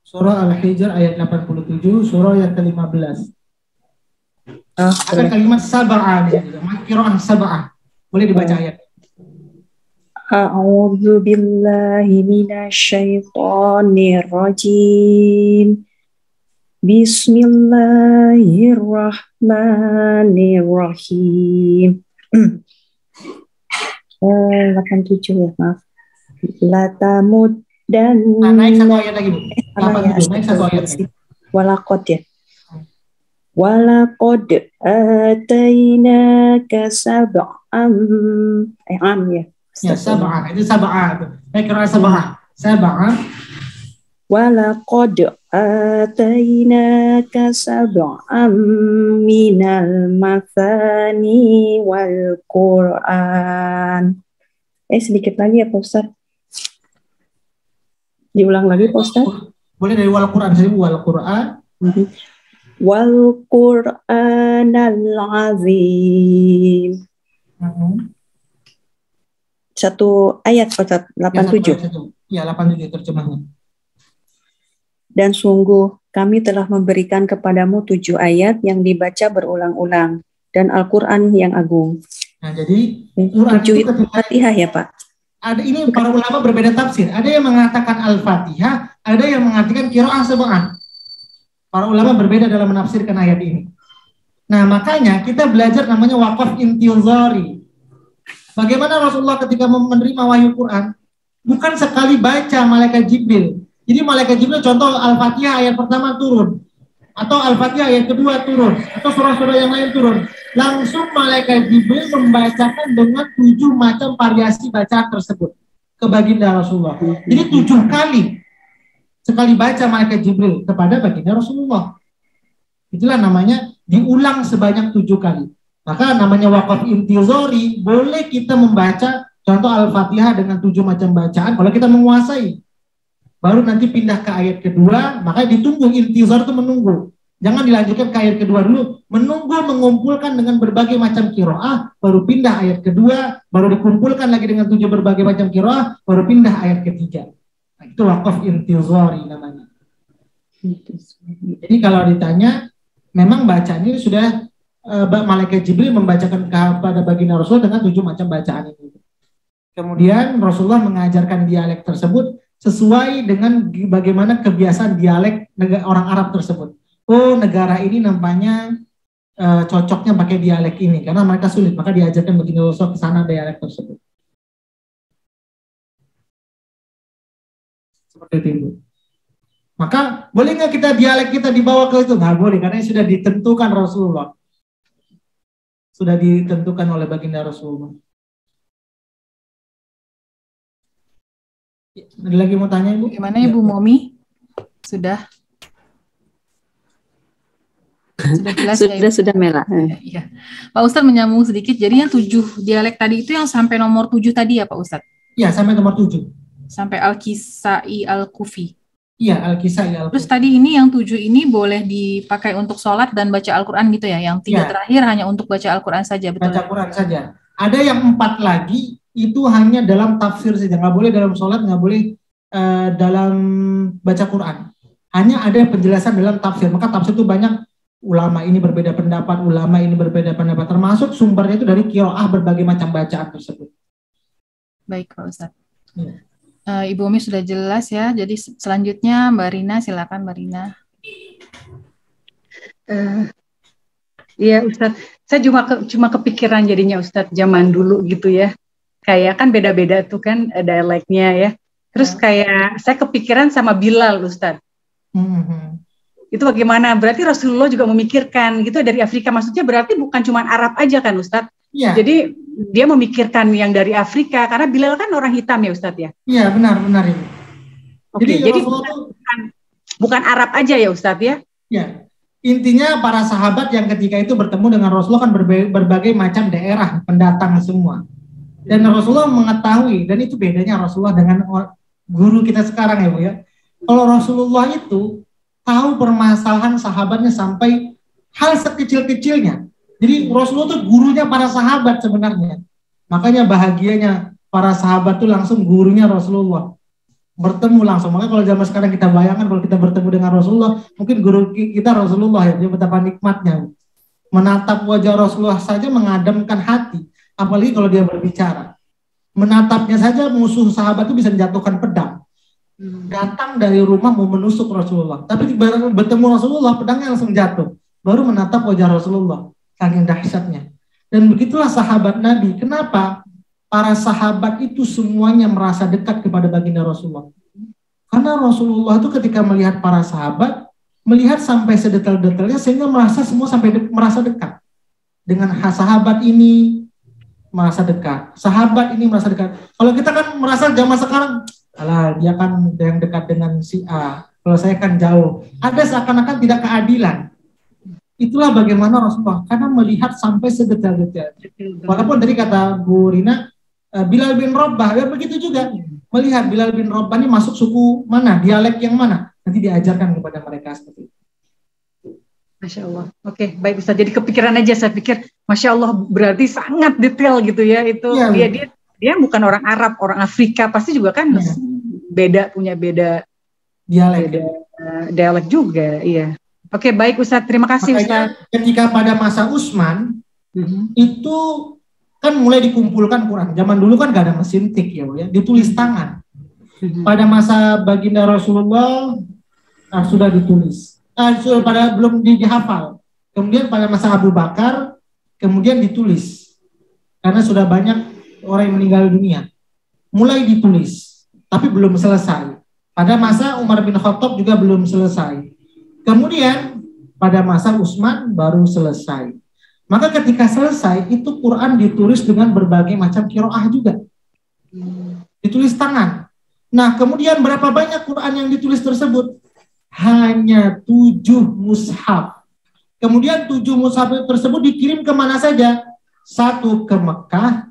surah Al-Hijr ayat 87, surah yang ke-15. Ada kalimat sab'ah, qiraah sab'ah. Boleh dibaca ayat. A'udzu billahi minasyaitonir rajim. Bismillahirrahmanirrahim. 87 ya, maaf. Latamud dan naik satu ayat lagi, Bu. 87, naik satu ayat lagi. Walaqad ya. Walaqad atainaka sab'an ya. Ya, sab'ah. Itu sab'ah. Naik qiraah sab'ah. Sab'ah. Walaqad atainaka sab'an minal mathani wal Qur'an. Sedikit lagi ya Pak Ustaz. Diulang lagi Pak Ustaz. Boleh dari wal Qur'an saja, wal Qur'an. Wal Qur'anal azim. Satu ayat Pak Ustaz, 87. Ya, 87 terjemahnya. Dan sungguh kami telah memberikan kepadamu 7 ayat yang dibaca berulang-ulang dan Al-Quran yang agung. Nah, jadi Quran 7 itu Al-Fatihah ya Pak? Ada ini para ulama berbeda tafsir. Ada yang mengatakan Al-Fatihah, ada yang mengatakan qiraah sab'ah. Para ulama berbeda dalam menafsirkan ayat ini. Nah, makanya kita belajar namanya waqaf intizari. Bagaimana Rasulullah ketika menerima wahyu Quran, bukan sekali baca malaikat Jibril. Jadi malaikat Jibril contoh Al-Fatihah ayat pertama turun, atau Al-Fatihah ayat kedua turun, atau surah-surah yang lain turun. Langsung malaikat Jibril membacakan dengan 7 macam variasi bacaan tersebut ke baginda Rasulullah. Jadi 7 kali sekali baca malaikat Jibril kepada baginda Rasulullah. Itulah namanya diulang sebanyak 7 kali. Maka namanya waqaf intizari, boleh kita membaca contoh Al-Fatihah dengan 7 macam bacaan kalau kita menguasai. Baru nanti pindah ke ayat kedua, maka ditunggu, intizar itu menunggu. Jangan dilanjutkan ke ayat kedua dulu, menunggu mengumpulkan dengan berbagai macam qiraah, baru pindah ayat kedua, baru dikumpulkan lagi dengan 7 berbagai macam qiraah, baru pindah ayat ketiga. Nah, itu waqaf intizari namanya. Jadi kalau ditanya, memang bacaan ini sudah malaikat Jibril membacakan kepada baginda Rasul dengan 7 macam bacaan ini. Kemudian Rasulullah mengajarkan dialek tersebut sesuai dengan bagaimana kebiasaan dialek orang Arab tersebut. Oh, negara ini nampaknya cocoknya pakai dialek ini karena mereka sulit, maka diajarkan baginda Rasul ke sana dialek tersebut. Seperti itu, Ibu. Maka boleh nggak kita dialek kita dibawa ke itu? Nggak boleh, karena sudah ditentukan Rasulullah. Sudah ditentukan oleh baginda Rasulullah. Ada lagi mau tanya, Ibu? Gimana Ibu Momi? Sudah jelas ya, sudah Mela. Iya. Pak Ustadz menyambung sedikit. Jadi yang 7 dialek tadi itu yang sampai nomor 7 tadi ya Pak Ustadz? Iya, sampai nomor 7. Sampai Al-Kisai Al-Kufi. Iya, Al-Kisai Al-Kufi. Terus tadi ini yang 7 ini boleh dipakai untuk sholat dan baca Al-Quran gitu ya? Yang 3 terakhir hanya untuk baca Al-Quran saja, betul? Baca Quran saja. Ada yang 4 lagi itu hanya dalam tafsir saja, nggak boleh dalam sholat, nggak boleh dalam baca Quran. Hanya ada penjelasan dalam tafsir. Maka tafsir itu banyak, ulama ini berbeda pendapat, ulama ini berbeda pendapat, termasuk sumbernya itu dari qiraah berbagai macam bacaan tersebut. Baik Pak Ustadz. Ya. Ibu Umi sudah jelas ya. Jadi selanjutnya Mbak Rina, silakan Mbak Rina. Iya Ustadz, saya cuma kepikiran jadinya Ustadz zaman dulu gitu ya. Kayak kan beda-beda tuh kan dialeknya ya. Terus kayak saya kepikiran sama Bilal Ustadz. Itu bagaimana? Berarti Rasulullah juga memikirkan gitu dari Afrika. Maksudnya berarti bukan cuma Arab aja kan Ustadz? Ya. Jadi dia memikirkan yang dari Afrika karena Bilal kan orang hitam ya Ustadz ya? Iya benar ini. Oke, jadi bukan Arab aja ya Ustadz ya? Ya. Intinya para sahabat yang ketika itu bertemu dengan Rasulullah kan berbagai macam daerah pendatang semua. Dan Rasulullah mengetahui, dan itu bedanya Rasulullah dengan guru kita sekarang ya Bu ya. Kalau Rasulullah itu tahu permasalahan sahabatnya sampai hal sekecil-kecilnya. Jadi Rasulullah itu gurunya para sahabat sebenarnya. Makanya bahagianya para sahabat itu langsung gurunya Rasulullah. Bertemu langsung. Makanya kalau zaman sekarang kita bayangkan kalau kita bertemu dengan Rasulullah, mungkin guru kita Rasulullah ya, betapa nikmatnya. Menatap wajah Rasulullah saja mengademkan hati, apalagi kalau dia berbicara. Menatapnya saja musuh sahabat itu bisa menjatuhkan pedang. Datang dari rumah mau menusuk Rasulullah, tapi bertemu Rasulullah pedangnya langsung jatuh. Baru menatap wajah Rasulullah, saking dahsyatnya. Dan begitulah sahabat Nabi. Kenapa? Para sahabat itu semuanya merasa dekat kepada baginda Rasulullah. Karena Rasulullah itu ketika melihat para sahabat, melihat sampai sedetail-detailnya sehingga merasa semua merasa dekat. Dengan sahabat ini merasa dekat, sahabat ini merasa dekat. Kalau kita kan merasa zaman sekarang, alah dia kan yang dekat dengan si A, kalau saya kan jauh. Ada seakan-akan tidak keadilan. Itulah bagaimana Rasulullah, karena melihat sampai sedetail-detail. Walaupun tadi kata Bu Rina, Bilal bin Rabah, ya begitu juga. Melihat Bilal bin Rabah ini masuk suku mana, dialek yang mana, nanti diajarkan kepada mereka seperti itu. Masya Allah. Oke, baik Ustaz. Jadi kepikiran aja, saya pikir, Masya Allah berarti sangat detail gitu ya. Itu ya, dia bukan orang Arab, orang Afrika, pasti juga kan punya beda dialek juga. Iya. Oke, baik Ustaz. Terima kasih. Makanya, Ustaz. Ketika pada masa Utsman itu kan mulai dikumpulkan Quran. Zaman dulu kan gak ada mesin tik ya, ditulis tangan. Pada masa baginda Rasulullah sudah ditulis. Belum dihafal. Kemudian pada masa Abu Bakar kemudian ditulis. Karena sudah banyak orang yang meninggal dunia. Mulai ditulis, tapi belum selesai. Pada masa Umar bin Khattab juga belum selesai. Kemudian pada masa Utsman baru selesai. Maka ketika selesai itu Quran ditulis dengan berbagai macam qiraah juga. Ditulis tangan. Nah, kemudian berapa banyak Quran yang ditulis tersebut? Hanya 7 mushaf. Kemudian 7 mushaf tersebut dikirim kemana saja? 1 ke Mekah,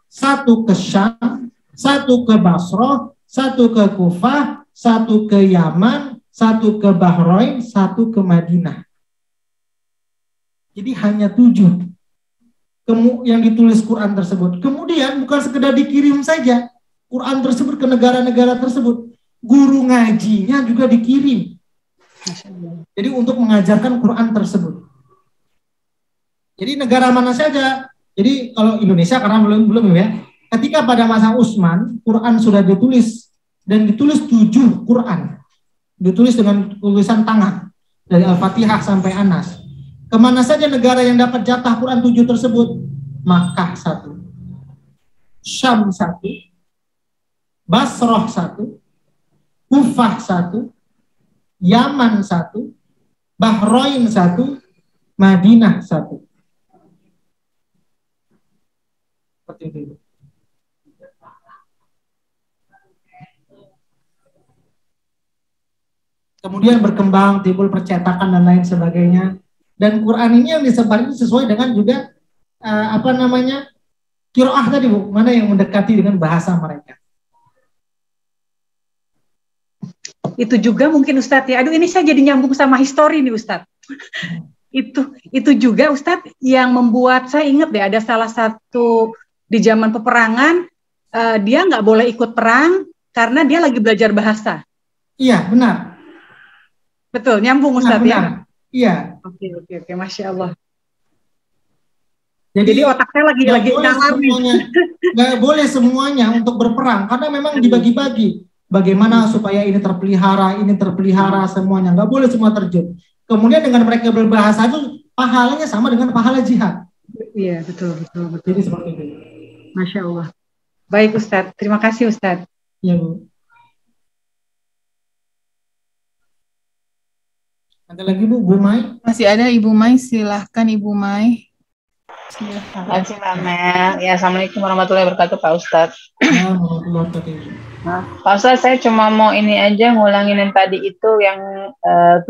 1 ke Syam, 1 ke Basrah, 1 ke Kufah, 1 ke Yaman, 1 ke Bahrain, 1 ke Madinah. Jadi hanya 7 yang ditulis Quran tersebut. Kemudian bukan sekedar dikirim saja Quran tersebut ke negara-negara tersebut, guru ngajinya juga dikirim. Jadi untuk mengajarkan Quran tersebut. Jadi negara mana saja. Jadi kalau Indonesia karena belum ya. Ketika pada masa Utsman Quran sudah ditulis dan ditulis 7 Quran. Ditulis dengan tulisan tangan dari Al-Fatihah sampai Anas. Kemana saja negara yang dapat jatah Quran 7 tersebut? Makkah 1, Syam 1, Basrah 1, Kufah 1, Yaman 1, Bahrain 1, Madinah 1. Seperti itu. Kemudian berkembang, timbul percetakan dan lain sebagainya. Dan Quran ini yang disebar itu sesuai dengan juga qiraah tadi, Bu, mana yang mendekati dengan bahasa mereka. Itu juga mungkin Ustadz ya. Aduh, ini saya jadi nyambung sama histori nih Ustadz. Itu juga Ustadz yang membuat saya ingat deh, ada salah satu di zaman peperangan, dia nggak boleh ikut perang karena dia lagi belajar bahasa. Iya, benar. Betul, nyambung Ustadz ya. Iya. Oke, Masya Allah. Jadi otaknya lagi nalar nih. Nggak boleh semuanya untuk berperang karena memang dibagi-bagi. Bagaimana supaya ini terpelihara semuanya. Nggak boleh semua terjun. Kemudian dengan mereka berbahasa itu pahalanya sama dengan pahala jihad. Iya, betul. Jadi seperti itu. Masya Allah. Baik Ustadz, terima kasih Ustadz. Iya, Bu. Ada lagi Bu Mai? Masih ada Ibu Mai, silahkan Ibu Mai. Terima kasih Mbak Mel. Ya, Assalamualaikum warahmatullahi wabarakatuh Pak Ustadz. Nah, Pak Ustadz, saya cuma mau ini aja ngulangin yang tadi itu yang 7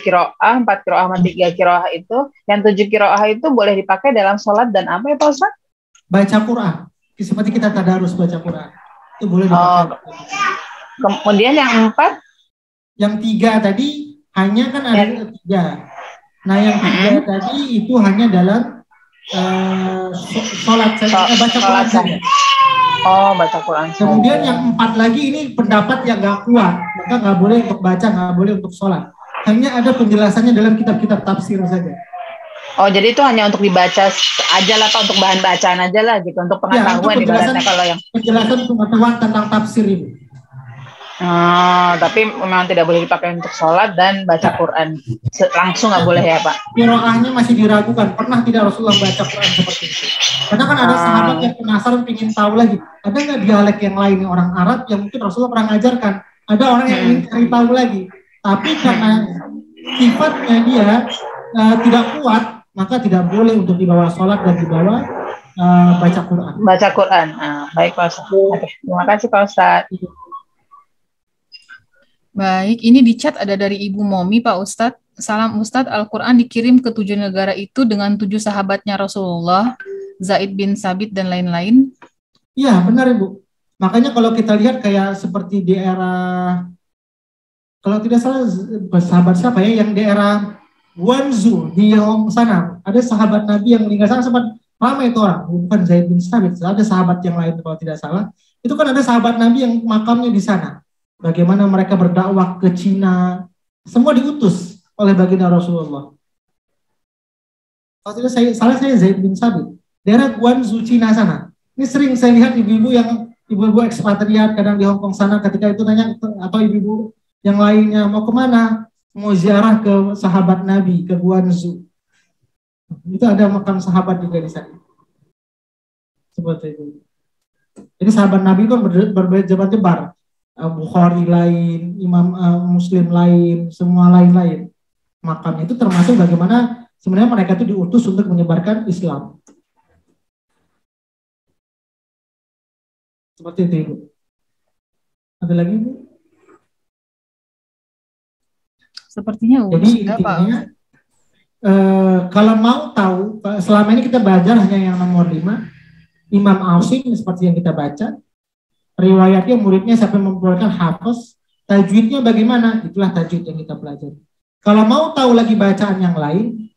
qiraah, 4 qiraah sama 3 qiraah itu. Yang 7 qiraah itu boleh dipakai dalam sholat dan apa ya Pak Ustadz? Baca Quran. Seperti kita tadarus baca Quran. Itu boleh dipakai. Kemudian yang 4? Yang 3 tadi hanya kan ada 3. Nah yang 3 tadi itu hanya dalam sholat baca Quran saja. Baca Quran. Kemudian yang 4 lagi ini pendapat yang nggak kuat, maka nggak boleh untuk baca, nggak boleh untuk sholat. Hanya ada penjelasannya dalam kitab-kitab tafsir saja. Jadi itu hanya untuk dibaca aja lah Pak, untuk bahan bacaan aja lah gitu, untuk pengetahuan ibaratnya kalau yang penjelasan pengetahuan tentang tafsir ini. Tapi memang tidak boleh dipakai untuk sholat dan baca Quran langsung nggak boleh ya Pak? Qiraahnya masih diragukan. Pernah tidak Rasulullah baca Quran seperti itu? Karena kan ada sahabat yang penasaran, ingin tahu lagi. Ada nggak dialek yang lain orang Arab yang mungkin Rasulullah pernah ngajarkan? Ada orang yang ingin cari tahu lagi. Tapi karena sifatnya dia tidak kuat, maka tidak boleh untuk dibawa sholat dan dibawa baca Quran. Baca Quran. Baik Pak Ustadz. Oke, terima kasih Pak Ustadz. Baik, ini di chat ada dari Ibu Momi, Pak Ustadz. Salam Ustadz, Al-Quran dikirim ke 7 negara itu dengan 7 sahabatnya Rasulullah, Zaid bin Sabit, dan lain-lain. Iya, benar Ibu. Makanya kalau kita lihat kayak seperti di era, kalau tidak salah sahabat siapa ya, yang di era Guangzhou di Hong sana, ada sahabat Nabi yang meninggal sana, sempat ramai itu orang, bukan Zaid bin Sabit, ada sahabat yang lain kalau tidak salah. Itu kan ada sahabat Nabi yang makamnya di sana. Bagaimana mereka berdakwah ke Cina, semua diutus oleh baginda Rasulullah. Kalau tidak saya Zaid bin Sabit, daerah Guangzhou Cina sana. Ini sering saya lihat ibu-ibu ekspatriat kadang di Hong Kong sana, ketika itu nanya atau ibu-ibu yang lainnya mau kemana, mau ziarah ke sahabat Nabi ke Guangzhou. Itu ada makam sahabat juga di sana. Seperti itu. Jadi sahabat Nabi kan berjebar-jebar. Bukhari lain, Imam Muslim lain, semua lain-lain. Makamnya itu termasuk bagaimana sebenarnya mereka itu diutus untuk menyebarkan Islam. Seperti itu, Ibu. Ada lagi, Bu? Sepertinya jadi intinya, kalau mau tahu, selama ini kita belajar hanya yang nomor 5, Imam Asim seperti yang kita baca. Riwayatnya muridnya sampai memperolehkan hafaz, tajwidnya bagaimana? Itulah tajwid yang kita pelajari. Kalau mau tahu lagi bacaan yang lain,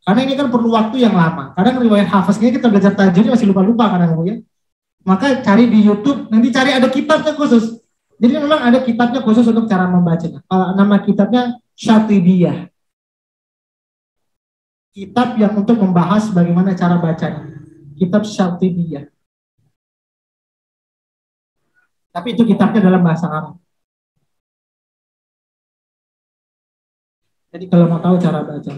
karena ini kan perlu waktu yang lama. Kadang riwayat hafaznya kita belajar tajwidnya masih lupa-lupa kadang ya. Maka cari di YouTube, nanti cari ada kitabnya khusus. Jadi memang ada kitabnya khusus untuk cara membacanya. Nama kitabnya Syatibiyah. Kitab yang untuk membahas bagaimana cara bacanya. Kitab Syatibiyah. Tapi itu kitabnya dalam bahasa Arab. Jadi kalau mau tahu cara baca.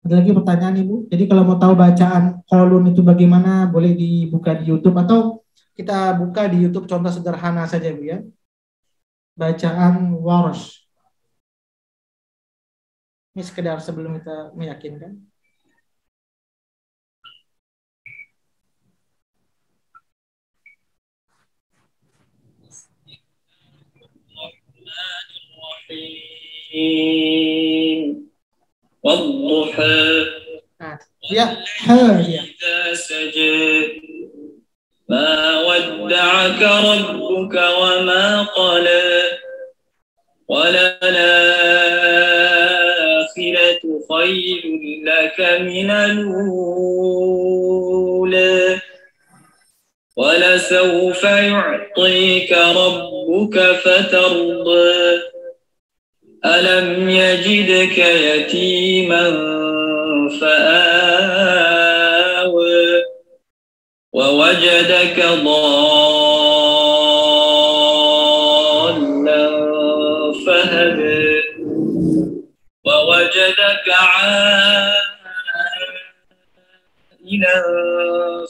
Ada lagi pertanyaan Ibu? Jadi kalau mau tahu bacaan Qalun itu bagaimana, boleh dibuka di YouTube atau kita buka di YouTube contoh sederhana saja Bu ya. Bacaan Warsh. Ini sekedar sebelum kita meyakinkan. والضحى ya ما ودعك ربك وما قلى وللآخرة خير لك من الأولى ولسوف يعطيك ربك فترضى ألم يجدك يتيما فآوى ووجدك ضالا فهدى ووجدك عائلا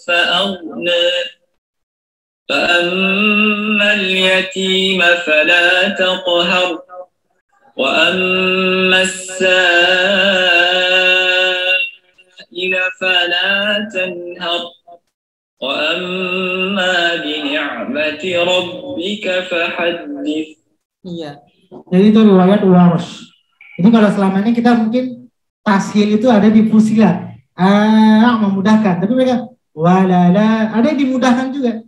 فأغنى فأما اليتيم فلا تقهر وأما السائل فلا تنهر وأما بنعمة ربك فحدث. Iya. Jadi itu riwayat Warsh. Ini kalau selama ini kita mungkin tashil itu ada di fusilat. Memudahkan. Tapi mereka walala ada yang dimudahkan juga.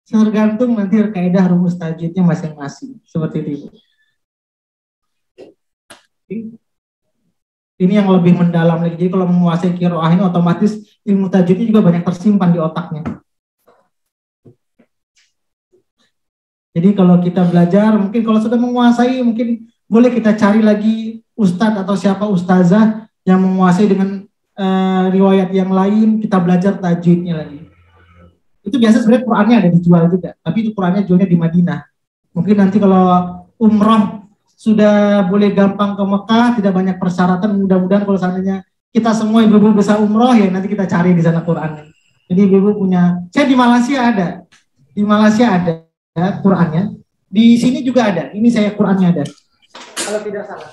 Tergantung nanti kaidah rumus tajwidnya masing-masing. Seperti itu. Ini yang lebih mendalam lagi. Jadi kalau menguasai qiraah ini otomatis ilmu tajwidnya juga banyak tersimpan di otaknya. Jadi kalau kita belajar, mungkin kalau sudah menguasai, mungkin boleh kita cari lagi ustadz atau siapa ustazah yang menguasai dengan riwayat yang lain, kita belajar tajwidnya lagi. Itu biasa sebenarnya Qurannya ada dijual juga, tapi itu Qurannya jualnya di Madinah. Mungkin nanti kalau umroh sudah boleh gampang ke Mekah, tidak banyak persyaratan, mudah-mudahan kalau seandainya kita semua ibu-ibu bisa umroh ya nanti kita cari di sana Qurannya. Jadi ibu-ibu punya, saya di Malaysia ada ya, Qurannya. Di sini juga ada, ini saya Qurannya ada. Kalau tidak salah.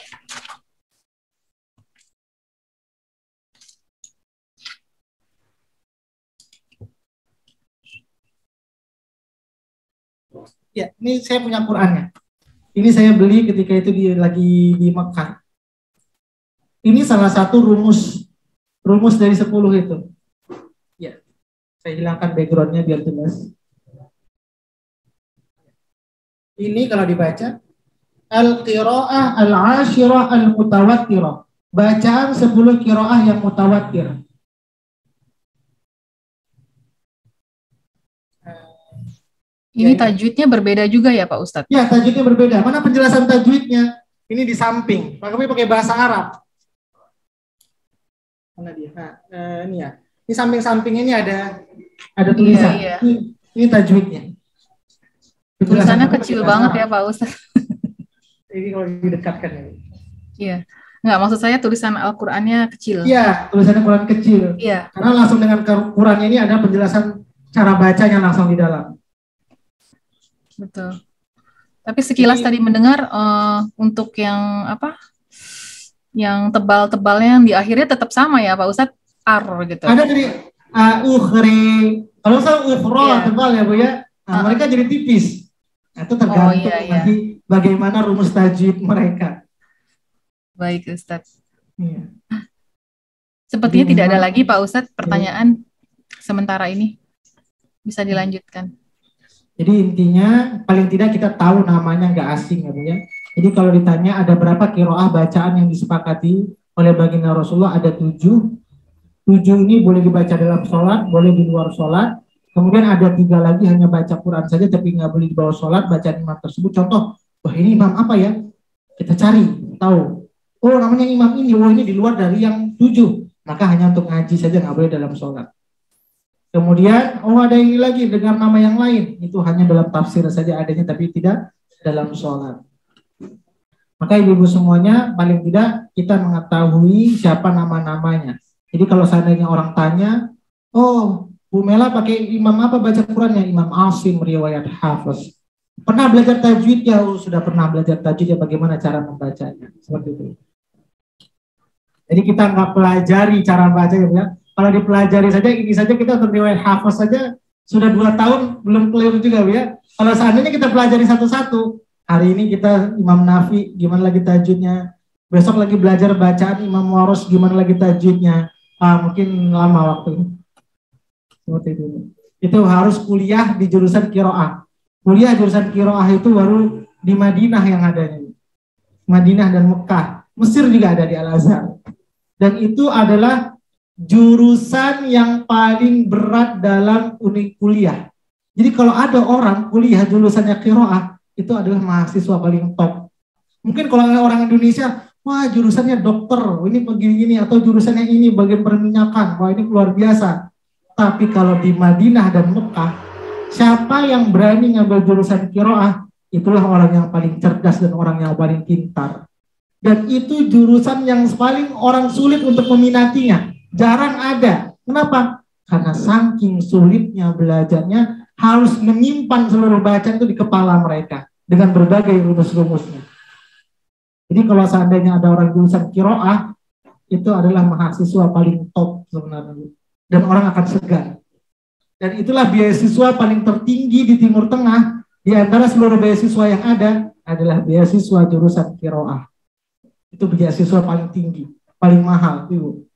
Ya, ini saya punya Qurannya. Ini saya beli ketika itu lagi di Mekah. Ini salah satu rumus dari 10 itu. Ya, saya hilangkan backgroundnya biar jelas. Ini kalau dibaca al-qiraah al-ashirah al-mutawattirah. Bacaan 10 qiraah yang mutawattir. Ini tajwidnya berbeda juga ya Pak Ustadz? Ya, tajwidnya berbeda. Mana penjelasan tajwidnya? Ini di samping. Makanya pakai bahasa Arab. Mana dia? Nah, ini ya. Ini samping-samping ini ada tulisan. Iya. Ini tajwidnya. Tulisannya kecil banget ya Pak Ustadz. Ini kalau didekatkan ya. Iya. Enggak, maksud saya tulisan Al-Qur'annya kecil. Iya, tulisannya Quran kecil. Iya. Karena langsung dengan Qurannya ini ada penjelasan cara bacanya langsung di dalam. Betul. Tapi sekilas tadi mendengar untuk yang apa? Yang tebal-tebalnya yang di akhirnya tetap sama ya Pak Ustadz, ar gitu. Ada dari ukhri. Kalau saya ukhra tebal ya Bu ya. Nah, mereka jadi tipis. Nah, itu tergantung nanti bagaimana rumus tajwid mereka. Baik Ustadz. Iya. Sepertinya tidak ada lagi Pak Ustadz pertanyaan sementara ini. Bisa dilanjutkan. Jadi intinya paling tidak kita tahu namanya nggak asing ya Bu ya. Jadi kalau ditanya ada berapa qiraah bacaan yang disepakati oleh baginda Rasulullah, ada 7. 7 ini boleh dibaca dalam sholat, boleh di luar sholat. Kemudian ada 3 lagi hanya baca Quran saja tapi nggak boleh di bawah sholat, bacaan imam tersebut. Contoh, wah ini imam apa ya? Kita cari, tahu. Oh namanya imam ini, oh ini di luar dari yang 7. Maka hanya untuk ngaji saja, nggak boleh dalam sholat. Kemudian, oh ada ini lagi dengan nama yang lain. Itu hanya dalam tafsir saja adanya, tapi tidak dalam sholat. Maka ibu-ibu semuanya, paling tidak kita mengetahui siapa nama-namanya. Jadi kalau seandainya orang tanya, oh Bu Mela pakai imam apa baca Qurannya? Imam Asim riwayat Hafiz. Pernah belajar tajwid ya? Sudah pernah belajar tajwid ya, bagaimana cara membacanya? Seperti itu. Jadi kita nggak pelajari cara baca ya. Kalau dipelajari saja, ini saja kita untuk riwayat Hafiz saja sudah 2 tahun belum keliru juga ya. Kalau seandainya kita pelajari satu-satu, hari ini kita Imam Nafi gimana lagi tajwidnya, besok lagi belajar bacaan Imam Waros gimana lagi tajwidnya, mungkin lama waktunya. Seperti itu. Itu harus kuliah di jurusan qiraah. Kuliah jurusan qiraah itu baru di Madinah yang adanya. Madinah dan Mekah. Mesir juga ada di Al-Azhar. Dan itu adalah jurusan yang paling berat dalam unit kuliah. Jadi kalau ada orang kuliah jurusannya qiraah, itu adalah mahasiswa paling top. Mungkin kalau orang Indonesia, wah jurusannya dokter, ini begini-gini, atau jurusannya ini bagian perminyakan, wah ini luar biasa. Tapi kalau di Madinah dan Mekah, siapa yang berani ngambil jurusan qiraah, itulah orang yang paling cerdas dan orang yang paling pintar. Dan itu jurusan yang paling orang sulit untuk meminatinya. Jarang ada. Kenapa? Karena saking sulitnya belajarnya, harus menyimpan seluruh bacaan itu di kepala mereka dengan berbagai rumus-rumusnya. Jadi kalau seandainya ada orang jurusan qiraah, itu adalah mahasiswa paling top sebenarnya. Dan orang akan segan. Dan itulah beasiswa paling tertinggi di Timur Tengah. Di antara seluruh beasiswa yang ada adalah beasiswa jurusan qiraah. Itu beasiswa paling tinggi, paling mahal, Ibu.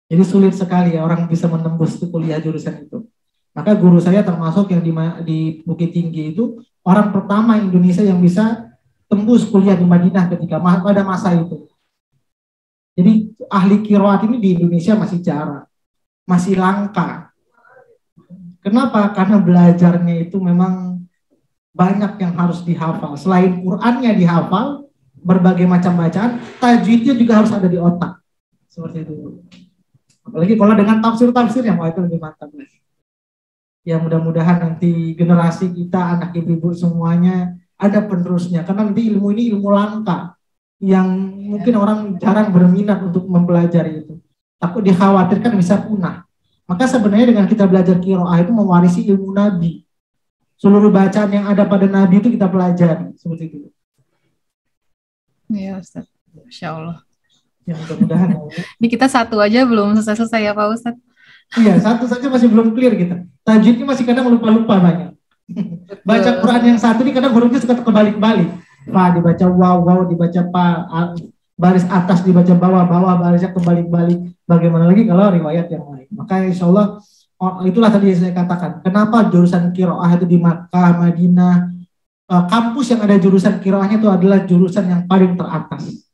Jadi sulit sekali ya orang bisa menembus kuliah jurusan itu. Maka guru saya termasuk yang di Bukit Tinggi itu orang pertama Indonesia yang bisa tembus kuliah di Madinah ketika pada masa itu. Jadi ahli qiraat ini di Indonesia masih jarang, masih langka. Kenapa? Karena belajarnya itu memang banyak yang harus dihafal. Selain Qur'annya dihafal, berbagai macam bacaan, tajwidnya juga harus ada di otak. Seperti itu. Apalagi kalau dengan tafsir-tafsir yang itu lebih mantap. Ya mudah-mudahan nanti generasi kita, anak ibu-ibu semuanya ada penerusnya. Karena nanti ilmu ini ilmu langka yang mungkin orang jarang berminat untuk mempelajari itu. Takut dikhawatirkan bisa punah. Maka sebenarnya dengan kita belajar qiraah itu mewarisi ilmu Nabi. Seluruh bacaan yang ada pada Nabi itu kita pelajari. Seperti itu. Iya Ustaz. Masya Allah. Ya mudah-mudahan. Ini kita satu aja belum selesai ya Pak Ustadz. Iya, satu saja masih belum clear kita. Tajwidnya masih kadang lupa-lupa banyak. Baca Quran yang satu ini kadang hurufnya suka kebalik-balik. Fa dibaca waw, waw dibaca pa, baris atas dibaca bawah, bawah barisnya kebalik-balik. Bagaimana lagi kalau riwayat yang lain. Maka insya Allah, itulah tadi saya katakan. Kenapa jurusan qiraah itu di Makkah, Madinah, kampus yang ada jurusan qiraahnya itu adalah jurusan yang paling teratas.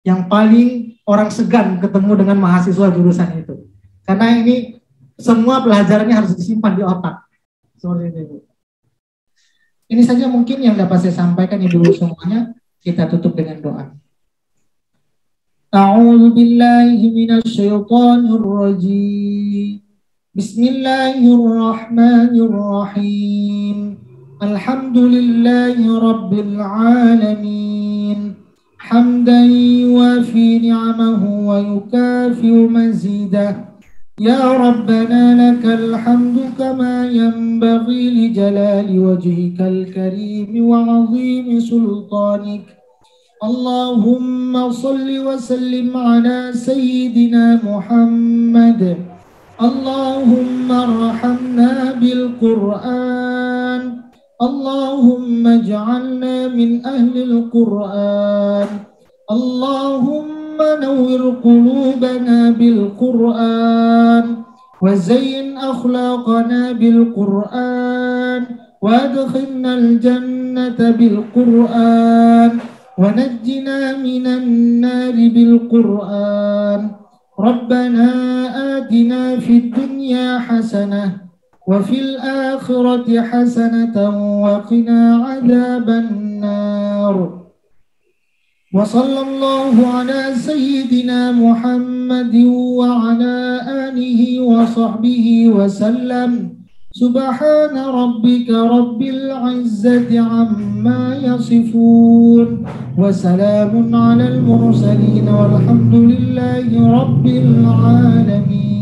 Yang paling orang segan ketemu dengan mahasiswa jurusan itu. Karena ini semua pelajarannya harus disimpan di otak. Seperti itu. Ini saja mungkin yang dapat saya sampaikan ibu semuanya. Kita tutup dengan doa. A'udzu billahi minasy syaithanir rajim. Bismillahirrahmanirrahim. Alhamdulillahi rabbil alamin. حمدا يوافي نعمه ويكافئ مزيده يا ربنا لك الحمد كما ينبغي لجلال وجهك الكريم وعظيم سلطانك اللهم صل وسلم على سيدنا محمد اللهم ارحمنا بالقرآن اللهم اجعلنا من أهل القرآن اللهم نور قلوبنا بالقرآن وزين أخلاقنا بالقرآن وادخلنا الجنة بالقرآن ونجنا من النار بالقرآن ربنا آتنا في الدنيا حسنة وفي الآخرة حسنة وقنا عذاب النار وصلى الله على سيدنا محمد وعلى آله وصحبه وسلم سبحان ربك رب العزة عما يصفون وسلام على المرسلين والحمد لله رب العالمين.